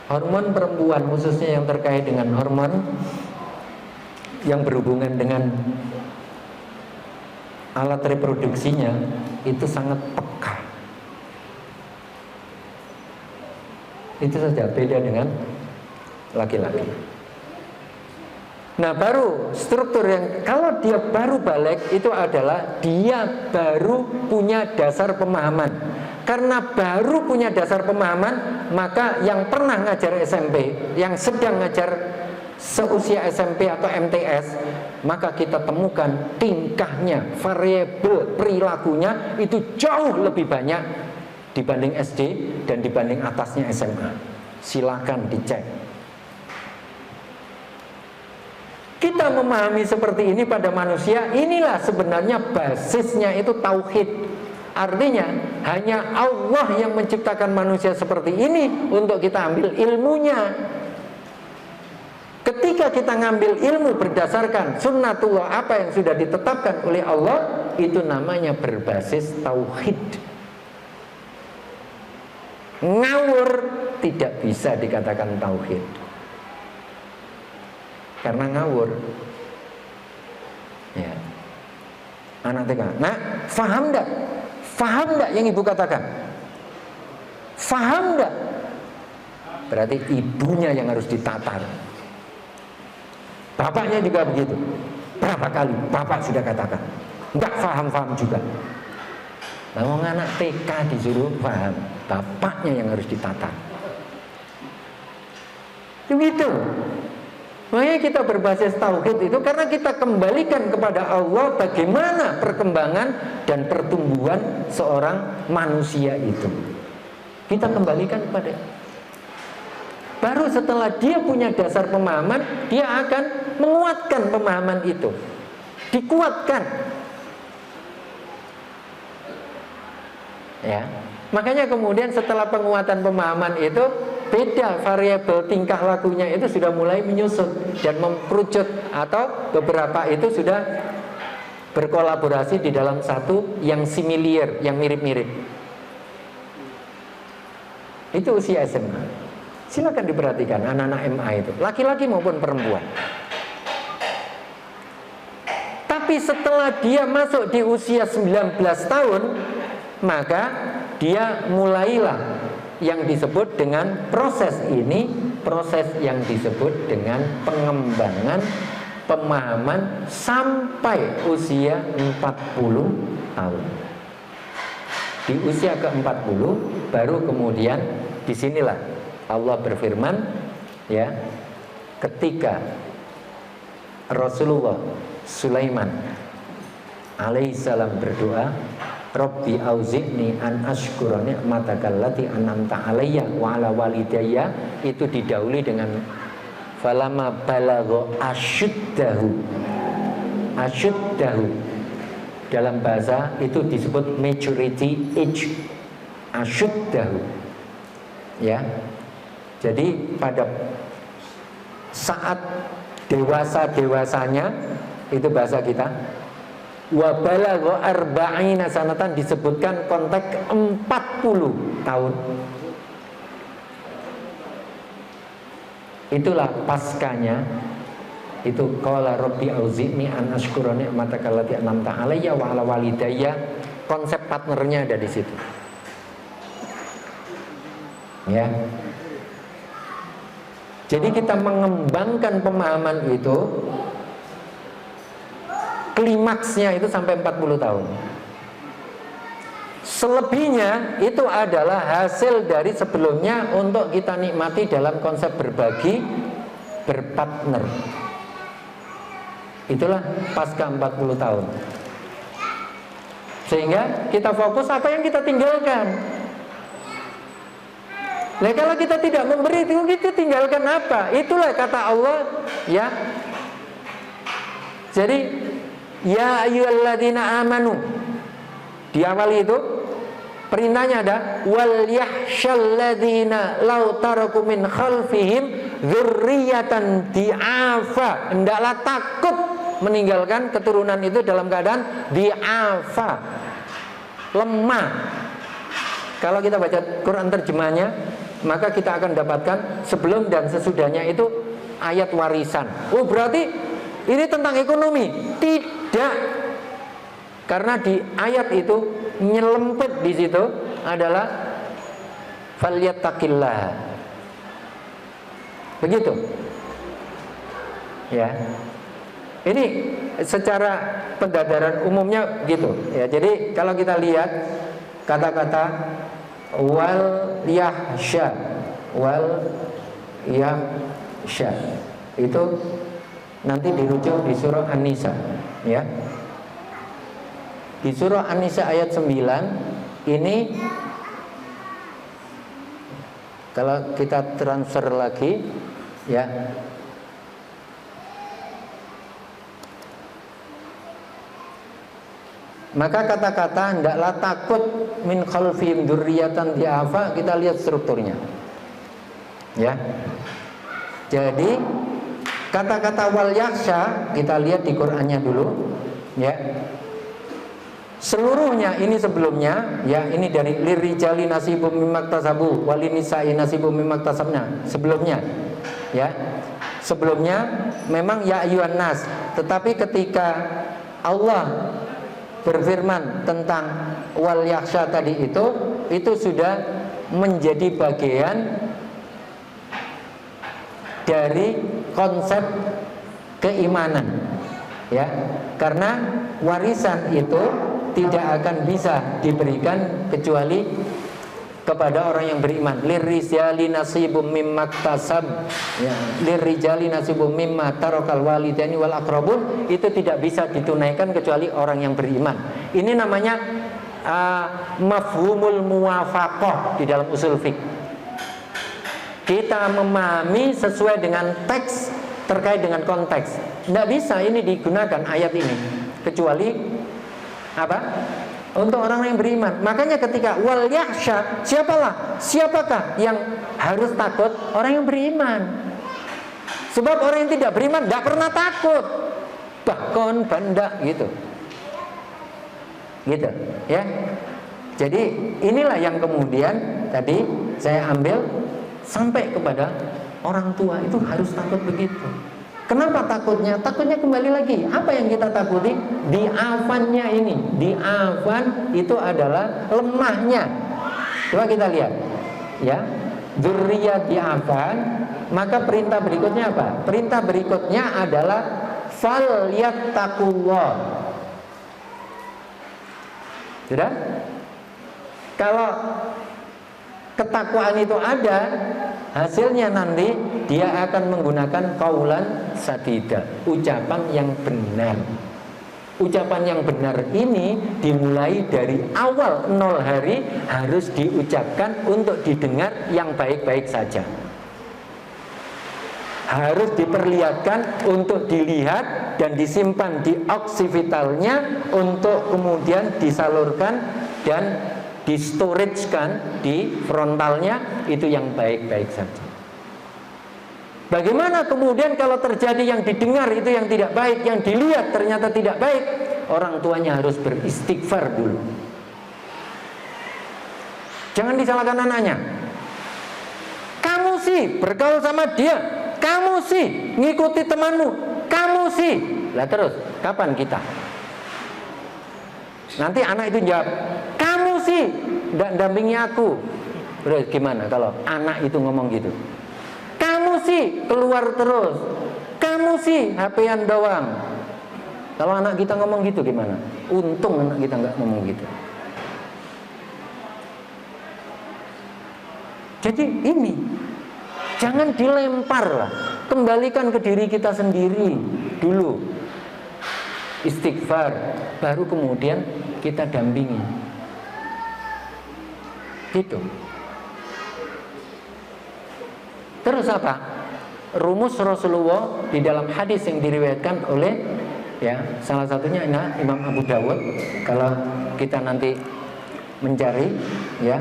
Hormon perempuan khususnya yang terkait dengan hormon yang berhubungan dengan alat reproduksinya itu sangat peka. Itu saja beda dengan laki-laki. Nah, baru struktur yang kalau dia baru balik itu adalah dia baru punya dasar pemahaman. Karena baru punya dasar pemahaman, maka yang pernah ngajar SMP, yang sedang ngajar seusia SMP atau MTS, maka kita temukan tingkahnya, variabel perilakunya itu jauh lebih banyak dibanding SD dan dibanding atasnya SMA. Silakan dicek. Kita memahami seperti ini pada manusia, inilah sebenarnya basisnya itu tauhid. Artinya hanya Allah yang menciptakan manusia seperti ini untuk kita ambil ilmunya. Ketika kita ngambil ilmu berdasarkan sunnatullah, apa yang sudah ditetapkan oleh Allah, itu namanya berbasis tauhid. Ngawur tidak bisa dikatakan tauhid, karena ngawur. Ya. Anak TK, nah, faham enggak? Faham enggak yang ibu katakan? Faham enggak? Berarti ibunya yang harus ditatar. Bapaknya juga begitu. Berapa kali bapak sudah katakan enggak faham-faham juga. Nah, anak TK disuruh paham, bapaknya yang harus ditatar. Begitu. Makanya kita berbasis tauhid itu karena kita kembalikan kepada Allah bagaimana perkembangan dan pertumbuhan seorang manusia itu. Kita kembalikan kepada. Baru setelah dia punya dasar pemahaman, dia akan menguatkan pemahaman itu. Dikuatkan. Ya. Makanya kemudian setelah penguatan pemahaman itu, beda variabel tingkah lakunya itu sudah mulai menyusut dan mengkerucut, atau beberapa itu sudah berkolaborasi di dalam satu yang similar, yang mirip-mirip. Itu usia SMA. Silakan diperhatikan anak-anak MA itu, laki-laki maupun perempuan. Tapi setelah dia masuk di usia 19 tahun, maka dia mulailah yang disebut dengan proses ini, proses yang disebut dengan pengembangan pemahaman sampai usia 40 tahun. Di usia ke-40 baru kemudian disinilah Allah berfirman, ya, ketika Rasulullah Sulaiman alaihissalam berdoa, Rabbi auzi'ni an ashkura ni'mataka allati an'amta alayya wa ala walidayya, itu didahului dengan falama balagha asyuddahu. Asyuddahu dalam bahasa itu disebut maturity age. Asyuddahu. Ya. Jadi pada saat dewasa-dewasanya, itu bahasa kita, wa balagha arba'ina sanatan, disebutkan konteks 40 tahun. Itulah paskanya, itu qala rabbi auzi'ni an ashkura ni'mataka allati an'amta alayya wa ala walidayya. Konsep partnernya ada di situ. Ya. Jadi kita mengembangkan pemahaman itu, klimaksnya itu sampai 40 tahun. Selebihnya itu adalah hasil dari sebelumnya untuk kita nikmati dalam konsep berbagi, berpartner. Itulah pasca 40 tahun. Sehingga kita fokus apa yang kita tinggalkan. Nah, kalau kita tidak memberi itu, kita tinggalkan apa? Itulah kata Allah, ya. Jadi ya ayyuhalladzina amanu, di awal itu perintahnya ada wal yahsyalladzina law taraku min khalfihim dzurriyyatan di'afa. Hendaklah takut meninggalkan keturunan itu dalam keadaan di'afa, lemah. Kalau kita baca Quran terjemahnya, maka kita akan dapatkan sebelum dan sesudahnya itu ayat warisan. Oh, berarti ini tentang ekonomi? Tidak. Karena di ayat itu nyelempet di situ adalah falyattaqillah. Begitu. Ya. Ini secara pendadaran umumnya gitu. Ya, jadi kalau kita lihat kata-kata wal yahsya itu nanti dirujuk di surah An-Nisa, ya. Di surah An-Nisa ayat 9 ini kalau kita transfer lagi, ya, maka kata-kata hendaklah takut min khalfihim dzurriyyatan di'afa, kita lihat strukturnya. Ya. Jadi kata-kata wal yakhsha kita lihat di Qur'annya dulu, ya. Seluruhnya ini sebelumnya, ya, ini dari lirijali nasibum mimmaktasabu walinisa'i nasibum mimmaktasabna. Sebelumnya, ya. Sebelumnya memang ya ayyuhan nas, tetapi ketika Allah berfirman tentang wal yakhsha tadi itu sudah menjadi bagian dari konsep keimanan, ya, karena warisan itu tidak akan bisa diberikan kecuali kepada orang yang beriman. Lirijali nasibum mimmaktasab, ya, lirijali nasibum mimma tarakal walidaini wal aqrabun, itu tidak bisa ditunaikan kecuali orang yang beriman. Ini namanya mafhumul muwafaqah di dalam usul fiqh. Kita memahami sesuai dengan teks terkait dengan konteks. Tidak bisa ini digunakan ayat ini kecuali apa? Untuk orang yang beriman. Makanya ketika wal yakhsha, siapakah yang harus takut? Orang yang beriman. Sebab orang yang tidak beriman tidak pernah takut. Bahkan banda gitu. Gitu, ya. Jadi inilah yang kemudian tadi saya ambil sampai kepada orang tua itu harus takut begitu. Kenapa takutnya? Takutnya kembali lagi. Apa yang kita takuti? Di'afannya ini. Di'afan itu adalah lemahnya. Coba kita lihat, ya. Dzurriyyah di'afan. Maka perintah berikutnya apa? Perintah berikutnya adalah falyattaqullah. Sudah? Kalau ketakwaan itu ada, hasilnya nanti dia akan menggunakan qaulan sadida, ucapan yang benar. Ucapan yang benar ini dimulai dari awal 0 hari harus diucapkan untuk didengar yang baik-baik saja. Harus diperlihatkan untuk dilihat dan disimpan di oksivitalnya untuk kemudian disalurkan dan di-storage-kan di frontalnya, itu yang baik-baik saja. Bagaimana kemudian kalau terjadi yang didengar itu yang tidak baik, yang dilihat ternyata tidak baik, orang tuanya harus beristighfar dulu. Jangan disalahkan anaknya. Kamu sih bergaul sama dia, kamu sih ngikuti temanmu, kamu sih. Lah terus, kapan kita? Nanti anak itu jawab, kamu sih tidak dampingi aku. Terus gimana kalau anak itu ngomong gitu? Kamu sih keluar terus, kamu sih HP-an doang. Kalau anak kita ngomong gitu gimana? Untung anak kita nggak ngomong gitu. Jadi ini jangan dilempar lah, kembalikan ke diri kita sendiri dulu. Istighfar, baru kemudian kita dampingi. Gitu. Terus apa? Rumus Rasulullah di dalam hadis yang diriwayatkan oleh, ya, salah satunya Imam Abu Dawud. Kalau kita nanti mencari, ya,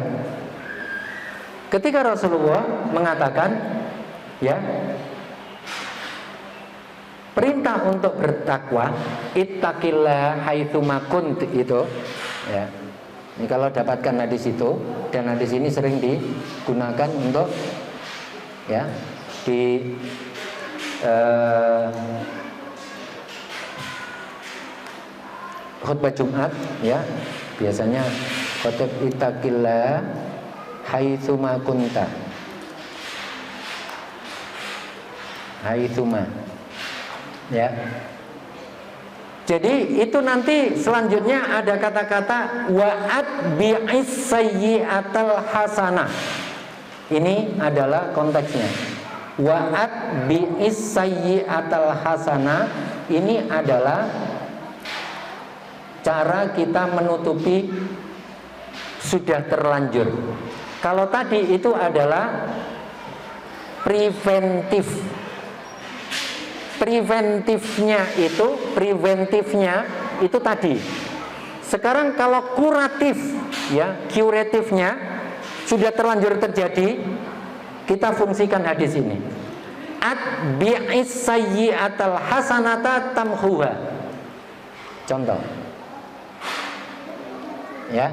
ketika Rasulullah mengatakan, ya, perintah untuk bertakwa, ittaqillah haitsuma kunt, itu, ya, Ini kalau dapatkan hadis itu, dan hadis ini sering digunakan untuk ya di khutbah Jumat ya, biasanya khutbah ittaqillah haitsuma kunta. Haitsuma ya. Jadi itu nanti selanjutnya ada kata-kata wa'at bi'is sayyi'atal hasanah. Ini adalah konteksnya. Wa'at bi'is sayyi'atal hasanah ini adalah cara kita menutupi sudah terlanjur. Kalau tadi itu adalah preventif. Preventifnya itu tadi. Sekarang kalau kuratif ya, kuratifnya sudah terlanjur terjadi, kita fungsikan hadis ini. Atbi'is sayyi'atal hasanata tamhuha. Contoh. Ya.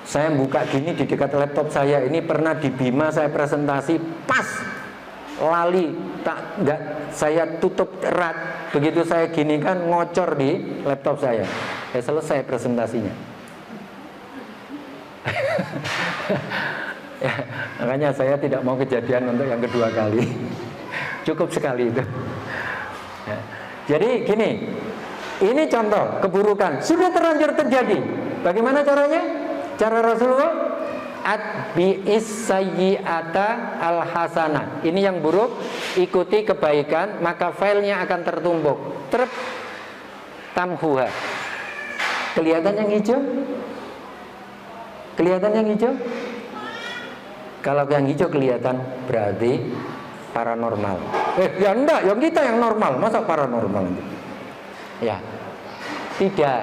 Saya buka gini di dekat laptop saya, ini pernah di Bima saya presentasi, pas lali, saya tutup erat, begitu saya gini kan ngocor di laptop saya, selesai presentasinya. Ya, makanya saya tidak mau kejadian untuk yang kedua kali, cukup sekali itu. Ya. Jadi gini, ini contoh keburukan sudah terlanjur terjadi. Bagaimana caranya? Cara Rasulullah atbi'is sayyi'ata al-hasanah. Ini yang buruk, ikuti kebaikan, maka filenya akan tertumpuk. Trep tamhuha. Kelihatan yang hijau? Kelihatan yang hijau? Kalau yang hijau kelihatan berarti paranormal. Ya enggak, yang kita yang normal, masa paranormal itu? Ya. Tidak.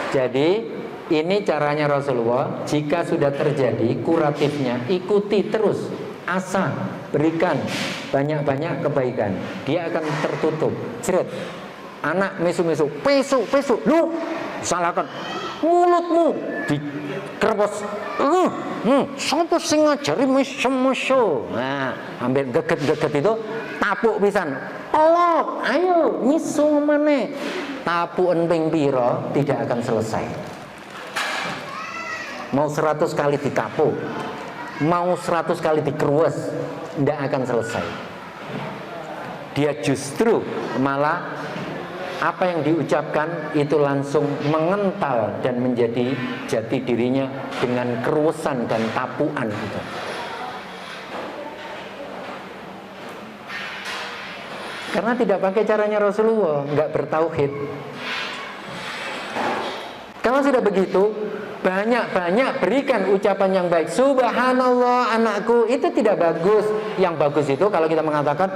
Jadi ini caranya Rasulullah, jika sudah terjadi kuratifnya, ikuti terus, asa, berikan banyak-banyak kebaikan, dia akan tertutup. Jeret, anak mesu-mesu, pesu, lu salahkan mulutmu dikerbos, sampai sing ngajari mesu-mesu. Nah, ambil geget-geget itu, tapuk pisan, Allah, ayo misu mana? Tapu emping piro tidak akan selesai. Mau 100 kali ditapu, mau 100 kali dikeruas, tidak akan selesai. Dia justru malah apa yang diucapkan itu langsung mengental dan menjadi jati dirinya dengan keruasan dan tapuan itu. Karena tidak pakai caranya Rasulullah, nggak bertauhid. Kalau sudah begitu, banyak-banyak berikan ucapan yang baik. Subhanallah anakku, itu tidak bagus. Yang bagus itu kalau kita mengatakan,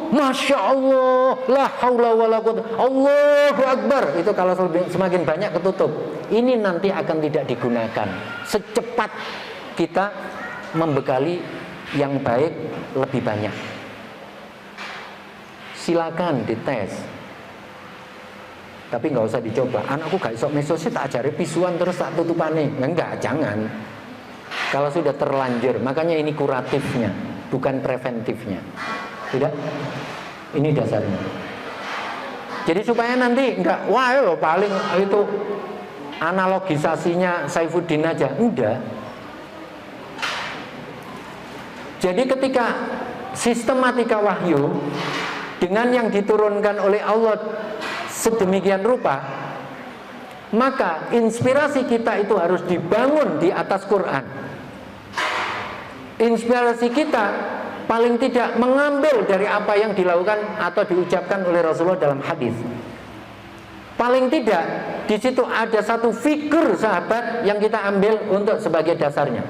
Masya Allah, la haula wa la quwwata, Allahu Akbar. Itu kalau semakin banyak ketutup. Ini nanti akan tidak digunakan. Secepat kita membekali yang baik lebih banyak. Silakan dites. Tapi nggak usah dicoba. Anakku gak iso mesosi, tak ajari pisuan terus tak tutupane. Enggak, jangan. Kalau sudah terlanjur, makanya ini kuratifnya, bukan preventifnya. Tidak? Ini dasarnya. Jadi supaya nanti enggak, wah lo paling itu analogisasinya Saifuddin aja. Enggak. Jadi ketika sistematika wahyu dengan yang diturunkan oleh Allah sedemikian rupa, maka inspirasi kita itu harus dibangun di atas Quran. Inspirasi kita paling tidak mengambil dari apa yang dilakukan atau diucapkan oleh Rasulullah dalam hadis. Paling tidak di situ ada satu figur sahabat yang kita ambil untuk sebagai dasarnya.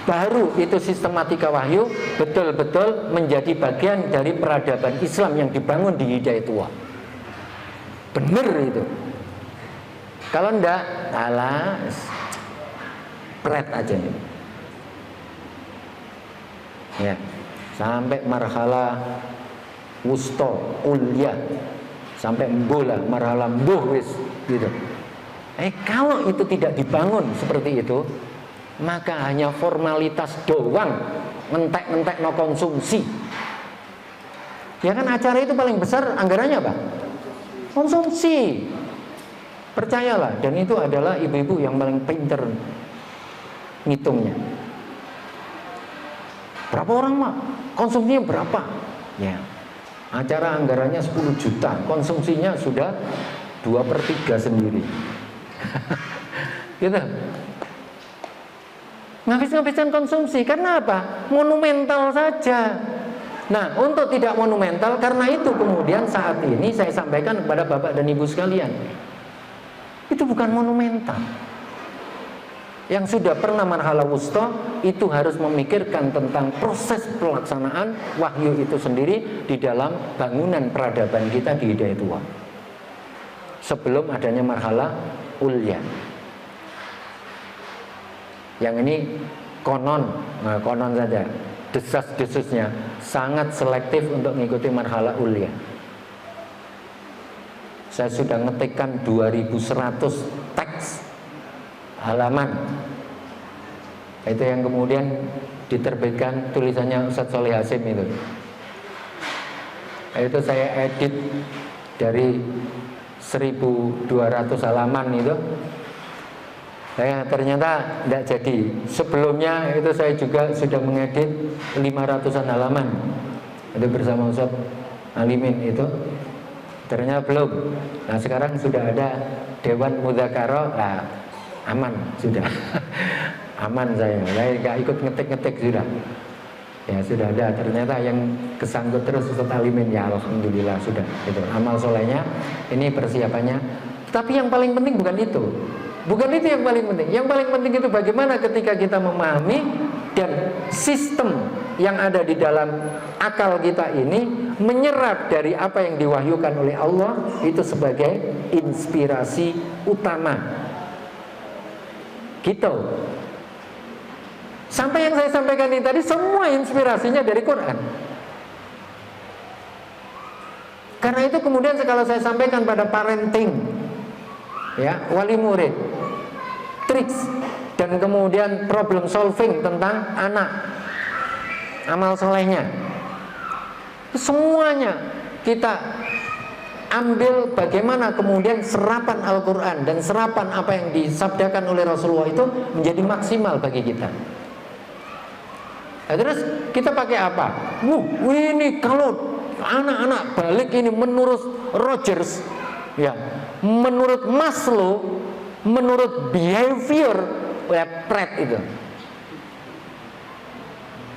Baru itu sistematika wahyu betul-betul menjadi bagian dari peradaban Islam yang dibangun di Hidayatullah. Benar itu. Kalau enggak, alas pret aja nih. Ya, sampai marhala wusta, ulia, sampai embuh lah, marhalah embuh wis gitu. Kalau itu tidak dibangun seperti itu, maka hanya formalitas doang, ngentek-ngentek no konsumsi. Ya kan acara itu paling besar anggarannya apa? Konsumsi. Percayalah, dan itu adalah ibu-ibu yang paling pinter ngitungnya. Berapa orang mak? Konsumsinya berapa? Ya, acara anggarannya 10 juta, konsumsinya sudah 2/3 sendiri. Gitu. Ngabis-ngabisan konsumsi, karena apa? Monumental saja. Nah, untuk tidak monumental, karena itu kemudian saat ini saya sampaikan kepada Bapak dan Ibu sekalian, itu bukan monumental. Yang sudah pernah marhala wusta itu harus memikirkan tentang proses pelaksanaan wahyu itu sendiri di dalam bangunan peradaban kita di Hidayatullah sebelum adanya marhala ulya. Yang ini konon saja, desas-desusnya sangat selektif untuk mengikuti marhala ulya. Saya sudah ngetikkan 2100 teks halaman. Itu yang kemudian diterbitkan tulisannya Ustadz Soleh Hasim itu. Itu saya edit dari 1200 halaman itu. Saya ternyata tidak jadi. Sebelumnya itu saya juga sudah mengedit 500-an halaman. Itu bersama Ustadz Alimin itu. Ternyata belum. Nah sekarang sudah ada Dewan Mudzakarah. Nah, aman sudah. Aman saya nggak ikut ngetik-ngetik sudah. Ya sudah ada. Ternyata yang kesangkut terus Ustadz Alimin, ya alhamdulillah sudah. Itu amal solehnya. Ini persiapannya. Tapi yang paling penting bukan itu. Bukan itu yang paling penting. Yang paling penting itu bagaimana ketika kita memahami dan sistem yang ada di dalam akal kita ini menyerap dari apa yang diwahyukan oleh Allah itu sebagai inspirasi utama. Gitu. Sampai yang saya sampaikan ini tadi semua inspirasinya dari Quran. Karena itu kemudian kalau saya sampaikan pada parenting, ya, wali murid, triks dan kemudian problem solving tentang anak, amal solehnya, semuanya kita ambil bagaimana kemudian serapan Al-Quran dan serapan apa yang disabdakan oleh Rasulullah itu menjadi maksimal bagi kita. Nah, terus kita pakai apa? Ini kalau anak-anak balik ini menurut Rogers, ya, menurut Maslow, menurut behavior Pratt itu.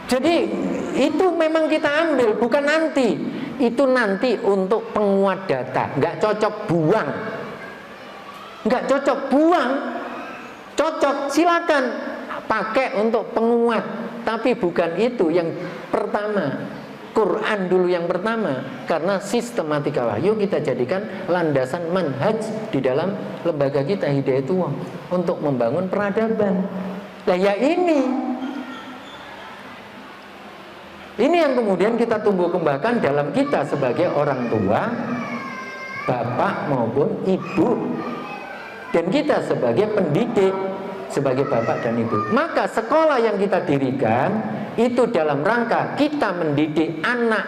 Jadi itu memang kita ambil, bukan nanti. Itu nanti untuk penguat data. Nggak cocok buang. Nggak cocok buang. Cocok silakan pakai untuk penguat. Tapi bukan itu yang pertama. Quran dulu yang pertama. Karena sistematika wahyu kita jadikan landasan manhaj di dalam lembaga kita Hidayatullah untuk membangun peradaban. Nah ya ini yang kemudian kita tumbuh kembangkan dalam kita sebagai orang tua, bapak maupun ibu, dan kita sebagai pendidik, sebagai bapak dan ibu. Maka sekolah yang kita dirikan itu dalam rangka kita mendidik anak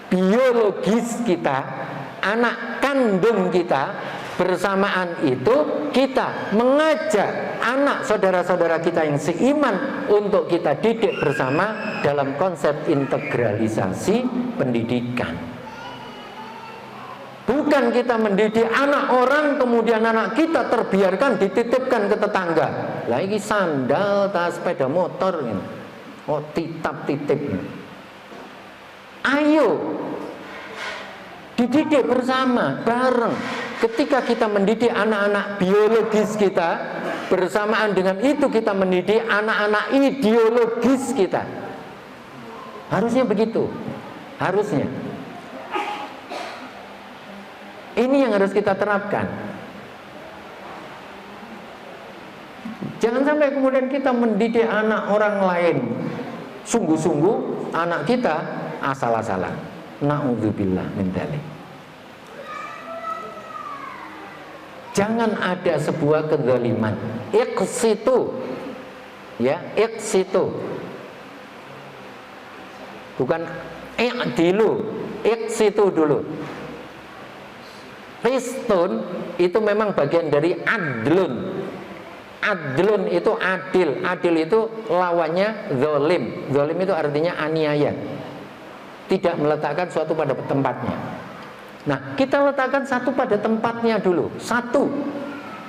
biologis kita, anak kandung kita. Bersamaan itu kita mengajak anak saudara-saudara kita yang seiman untuk kita didik bersama dalam konsep integralisasi pendidikan. Bukan kita mendidik anak orang kemudian anak kita terbiarkan dititipkan ke tetangga. Lagi sandal, tas sepeda motor ini. Oh titip. Ayo dididik bersama, bareng. Ketika kita mendidik anak-anak biologis kita, bersamaan dengan itu kita mendidik anak-anak ideologis kita. Harusnya begitu. Harusnya. Ini yang harus kita terapkan. Jangan sampai kemudian kita mendidik anak orang lain sungguh-sungguh, anak kita asal-asalan. Na'udzubillah min dzalik. Jangan ada sebuah kezaliman. Iqsitu, ya, iqsitu. Bukan i'dilu, iqsitu dulu. Qistun itu memang bagian dari adlun. Adlun itu adil. Adil itu lawannya zolim. Zolim itu artinya aniaya, tidak meletakkan suatu pada tempatnya. Nah, kita letakkan satu pada tempatnya dulu. Satu,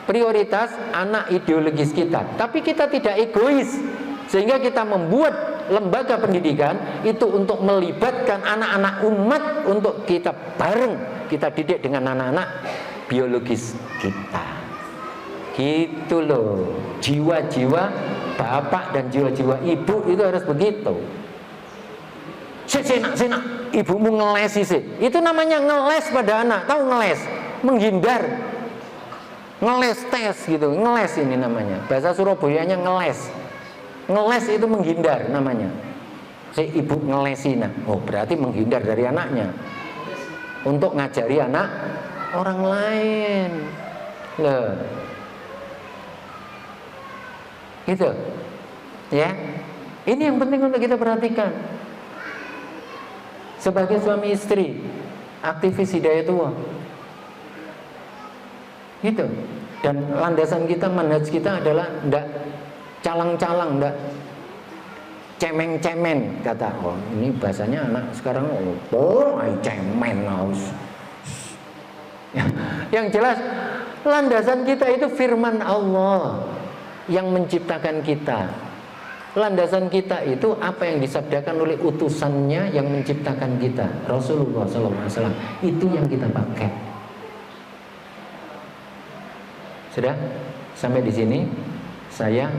prioritas anak ideologis kita. Tapi kita tidak egois, sehingga kita membuat lembaga pendidikan itu untuk melibatkan anak-anak umat, untuk kita bareng kita didik dengan anak-anak biologis kita. Gitu loh, jiwa-jiwa bapak dan jiwa-jiwa ibu itu harus begitu. Senak, ibumu ngelesi sih. Itu namanya ngeles pada anak. Tahu ngeles? Menghindar. Ngeles tes gitu. Ngeles ini namanya. Bahasa Surabayanya ngeles. Ngeles itu menghindar namanya. Si ibu ngelesina. Oh, berarti menghindar dari anaknya. Untuk ngajari anak orang lain. Loh. Gitu. Ya. Ini yang penting untuk kita perhatikan. Sebagai suami istri, aktivis hidayatullah. Gitu. Dan landasan kita, manhaj kita adalah ndak calang-calang, ndak cemeng-cemen. Kata, oh ini bahasanya anak sekarang, cemen haus. Yang jelas, landasan kita itu firman Allah yang menciptakan kita. Landasan kita itu apa yang disabdakan oleh utusannya yang menciptakan kita, Rasulullah SAW. Itu yang kita pakai. Sudah? Sampai di sini saya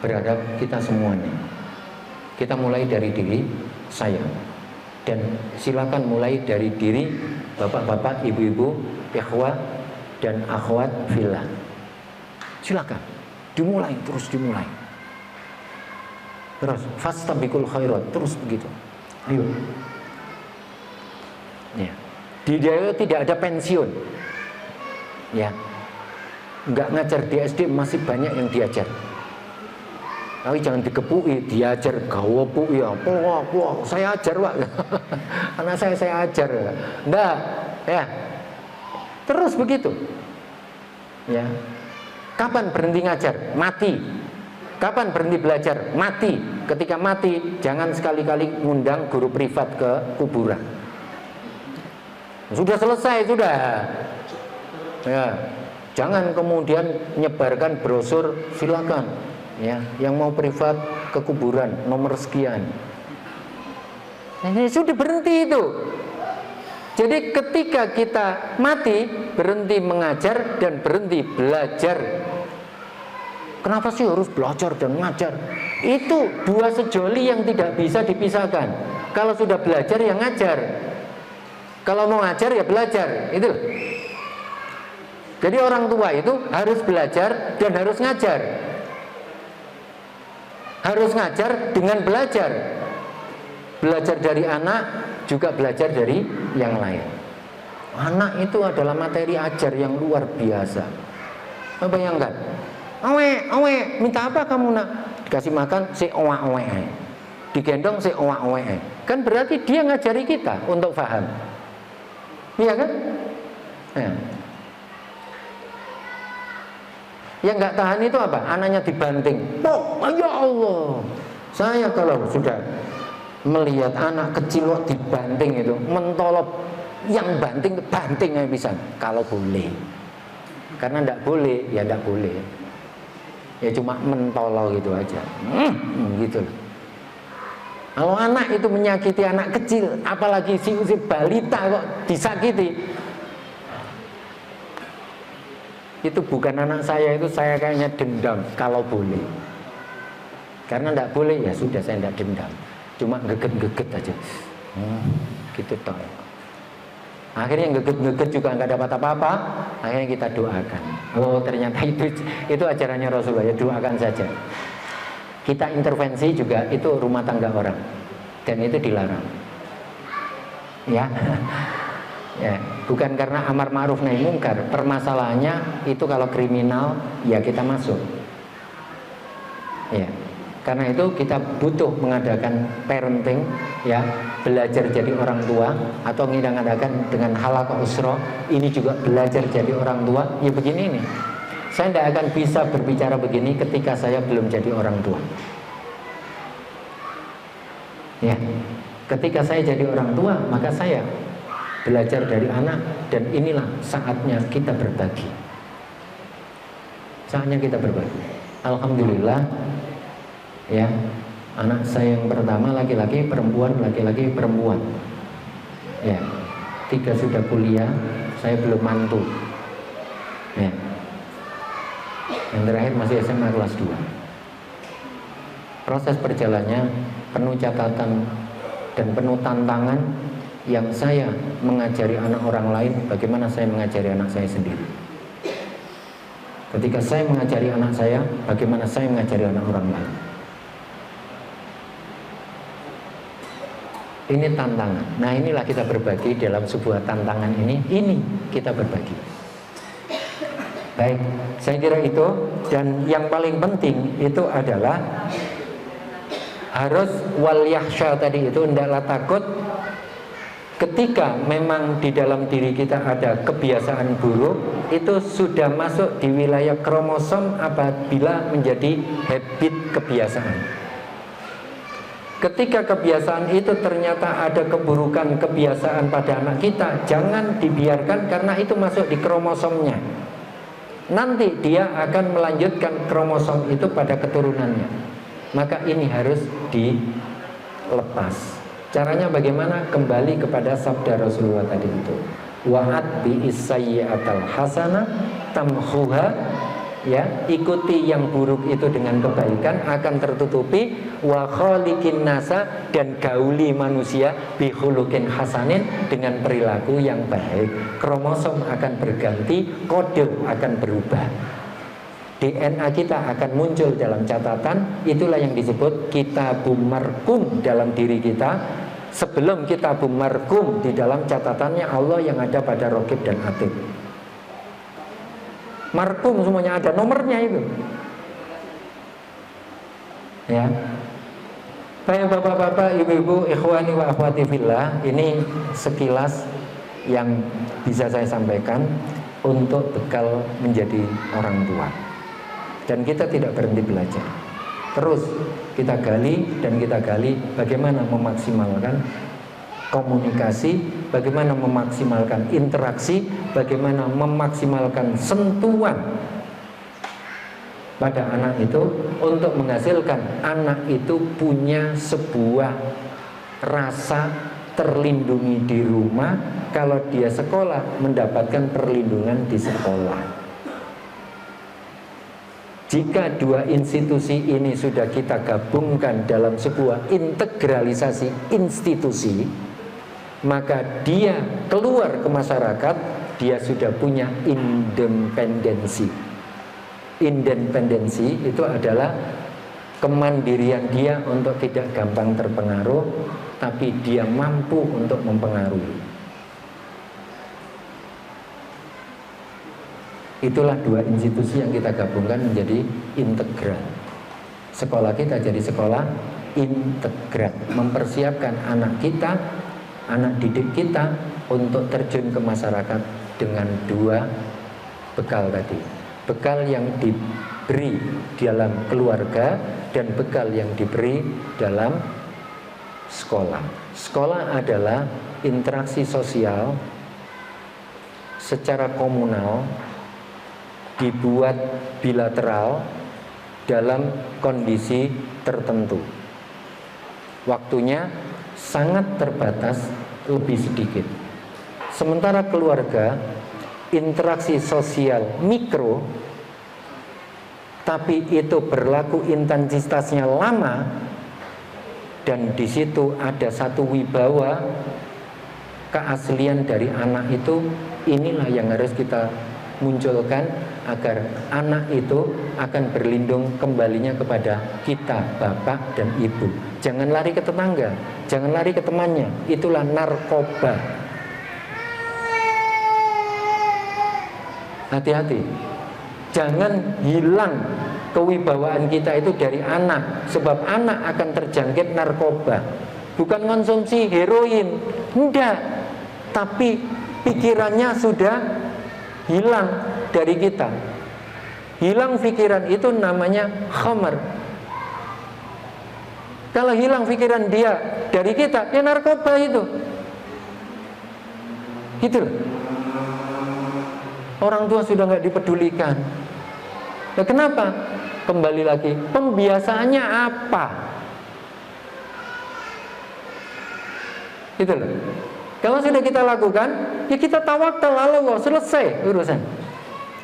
berharap kita semuanya, kita mulai dari diri saya, dan silakan mulai dari diri bapak-bapak, ibu-ibu, ikhwah dan akhwat fillah. Silakan dimulai, terus dimulai. Terus fastabiqul khairat, terus begitu. Ayo. Ya. Di daerah tidak ada pensiun. Ya. Enggak ngajar di SD masih banyak yang diajar. Tapi jangan dikepui, diajar gawopu ya. Wah, saya ajar, Pak. Anak saya ajar. Enggak, ya. Terus begitu. Ya. Kapan berhenti ngajar? Mati. Kapan berhenti belajar? Mati. Ketika mati, jangan sekali-kali ngundang guru privat ke kuburan. Sudah selesai, sudah. Ya, jangan kemudian menyebarkan brosur, silakan. Ya, yang mau privat ke kuburan nomor sekian. Ini sudah berhenti itu. Jadi ketika kita mati, berhenti mengajar dan berhenti belajar. Kenapa sih harus belajar dan ngajar? Itu dua sejoli yang tidak bisa dipisahkan. Kalau sudah belajar ya ngajar. Kalau mau ngajar ya belajar. Itu. Jadi orang tua itu harus belajar dan harus ngajar. Harus ngajar dengan belajar. Belajar dari anak, juga belajar dari yang lain. Anak itu adalah materi ajar yang luar biasa. Bayangkan. Awe, minta apa kamu nak? Dikasih makan, si owa-owe. Digendong, si owa-owe. Kan berarti dia ngajari kita untuk paham. Iya kan? Ya. Yang nggak tahan itu apa? Anaknya dibanting. Oh, ya Allah. Saya kalau sudah melihat anak kecil kok dibanting itu, mentolop, yang banting aja bisa. Kalau boleh. Karena nggak boleh, ya nggak boleh. Ya cuma mentolong gitu aja. Gitu. Kalau anak itu menyakiti anak kecil, apalagi si balita kok disakiti, itu bukan anak saya, itu saya kayaknya dendam kalau boleh. Karena tidak boleh, ya sudah saya tidak dendam, cuma geget-geget aja. Gitu toh. Akhirnya geget-geget juga nggak dapat apa-apa. Akhirnya kita doakan. Oh ternyata itu ajarannya Rasulullah, ya doakan saja. Kita intervensi juga itu rumah tangga orang, dan itu dilarang. Ya, ya. bukan karena amar ma'ruf nahi mungkar. Permasalahannya itu kalau kriminal ya kita masuk. Ya. Karena itu kita butuh mengadakan parenting, ya, belajar jadi orang tua, atau mengadakan dengan halaqah usra, ini juga belajar jadi orang tua. Ya begini nih, saya tidak akan bisa berbicara begini ketika saya belum jadi orang tua. Ya, ketika saya jadi orang tua, maka saya belajar dari anak, dan inilah saatnya kita berbagi. Saatnya kita berbagi. Alhamdulillah. Ya, anak saya yang pertama laki-laki, perempuan, laki-laki, perempuan. Ya, 3 sudah kuliah, saya belum mantu. Ya, yang terakhir masih SMA kelas 2. Proses perjalannya penuh catatan dan penuh tantangan, yang saya mengajari anak orang lain, bagaimana saya mengajari anak saya sendiri. Ketika saya mengajari anak saya, bagaimana saya mengajari anak orang lain. Ini tantangan. Nah, inilah kita berbagi dalam sebuah tantangan ini kita berbagi. Baik, saya kira itu. Dan yang paling penting itu adalah harus wal yakhsha tadi itu, hendaklah takut ketika memang di dalam diri kita ada kebiasaan buruk, itu sudah masuk di wilayah kromosom apabila menjadi habit, kebiasaan. Ketika kebiasaan itu ternyata ada keburukan kebiasaan pada anak kita, jangan dibiarkan karena itu masuk di kromosomnya. Nanti dia akan melanjutkan kromosom itu pada keturunannya. Maka ini harus dilepas. Caranya bagaimana? Kembali kepada sabda Rasulullah tadi itu. Wa'at bi'is sayyi'atal hasanah tamhuha. Ya, ikuti yang buruk itu dengan kebaikan akan tertutupi. Wa khaliqin nasa, dan gauli manusia bi khuluqin hasanin, dengan perilaku yang baik. Kromosom akan berganti, kode akan berubah. DNA kita akan muncul dalam catatan. Itulah yang disebut kitabum marqum dalam diri kita. Sebelum kitabum marqum di dalam catatannya Allah yang ada pada Raqib dan Atid. Marqum semuanya ada nomornya itu. Ya. Baik bapak-bapak, ibu-ibu, ikhwani wa akhwati fillah, ini sekilas yang bisa saya sampaikan untuk bekal menjadi orang tua. Dan kita tidak berhenti belajar. Terus kita gali dan kita gali bagaimana memaksimalkan komunikasi, bagaimana memaksimalkan interaksi, bagaimana memaksimalkan sentuhan pada anak itu untuk menghasilkan anak itu punya sebuah rasa terlindungi di rumah. Kalau dia sekolah, mendapatkan perlindungan di sekolah. Jika dua institusi ini sudah kita gabungkan dalam sebuah integralisasi institusi, maka dia keluar ke masyarakat, dia sudah punya independensi. Independensi itu adalah kemandirian dia untuk tidak gampang terpengaruh, tapi dia mampu untuk mempengaruhi. Itulah dua institusi yang kita gabungkan menjadi integral. Sekolah kita jadi sekolah integral, mempersiapkan anak kita, anak didik kita untuk terjun ke masyarakat dengan dua bekal tadi. Bekal yang diberi dalam keluarga dan bekal yang diberi dalam sekolah. Sekolah adalah interaksi sosial secara komunal, dibuat bilateral dalam kondisi tertentu. Waktunya sangat terbatas, lebih sedikit. Sementara keluarga, interaksi sosial mikro, tapi itu berlaku intensitasnya lama, dan di situ ada satu wibawa keaslian dari anak itu. Inilah yang harus kita munculkan agar anak itu akan berlindung kembalinya kepada kita, bapak dan ibu. Jangan lari ke tetangga, jangan lari ke temannya. Itulah narkoba. Hati-hati, jangan hilang kewibawaan kita itu dari anak, sebab anak akan terjangkit narkoba. Bukan konsumsi heroin, enggak, tapi pikirannya sudah hilang dari kita. Hilang pikiran itu namanya khamar. Kalau hilang pikiran dia dari kita, ya narkoba itu. Gitu loh. Orang tua sudah nggak dipedulikan. Nah, kenapa? Kembali lagi, pembiasaannya apa? Gitu loh. Kalau sudah kita lakukan, ya kita tawakal Allah, selesai urusan.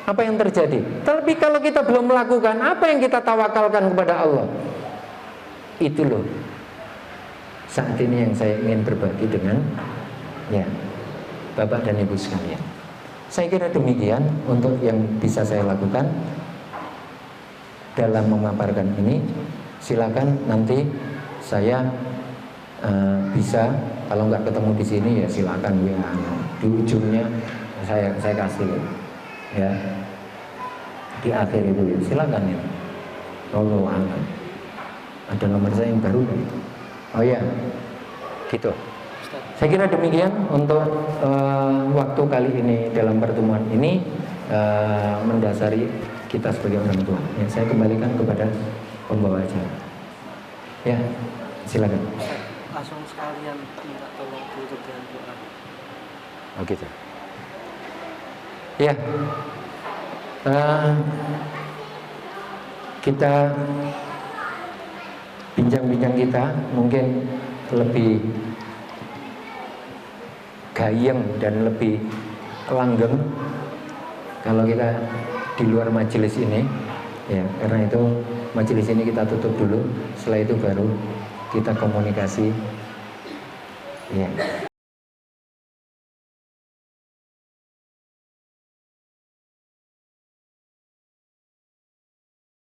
Apa yang terjadi? Tapi kalau kita belum melakukan, apa yang kita tawakalkan kepada Allah? Itu loh. Saat ini yang saya ingin berbagi dengan ya Bapak dan Ibu sekalian. Saya kira demikian untuk yang bisa saya lakukan dalam memaparkan ini. Silakan nanti saya bisa, kalau nggak ketemu di sini ya silakan WA di ujungnya saya kasih ya di akhir itu ya silakan ya. Wallahu a'lam. Ada nomor saya yang baru kan? Oh ya, gitu. Saya kira demikian untuk waktu kali ini dalam pertemuan ini mendasari kita sebagai orang tua. Ya, saya kembalikan kepada pembawa acara. Ya, silakan. Langsung sekalian minta tolong tutup dengan doa. Oh gitu. Ya, kita bincang-bincang kita mungkin lebih gayeng dan lebih langgeng kalau kita di luar majelis ini ya, karena itu majelis ini kita tutup dulu, setelah itu baru kita komunikasi ya.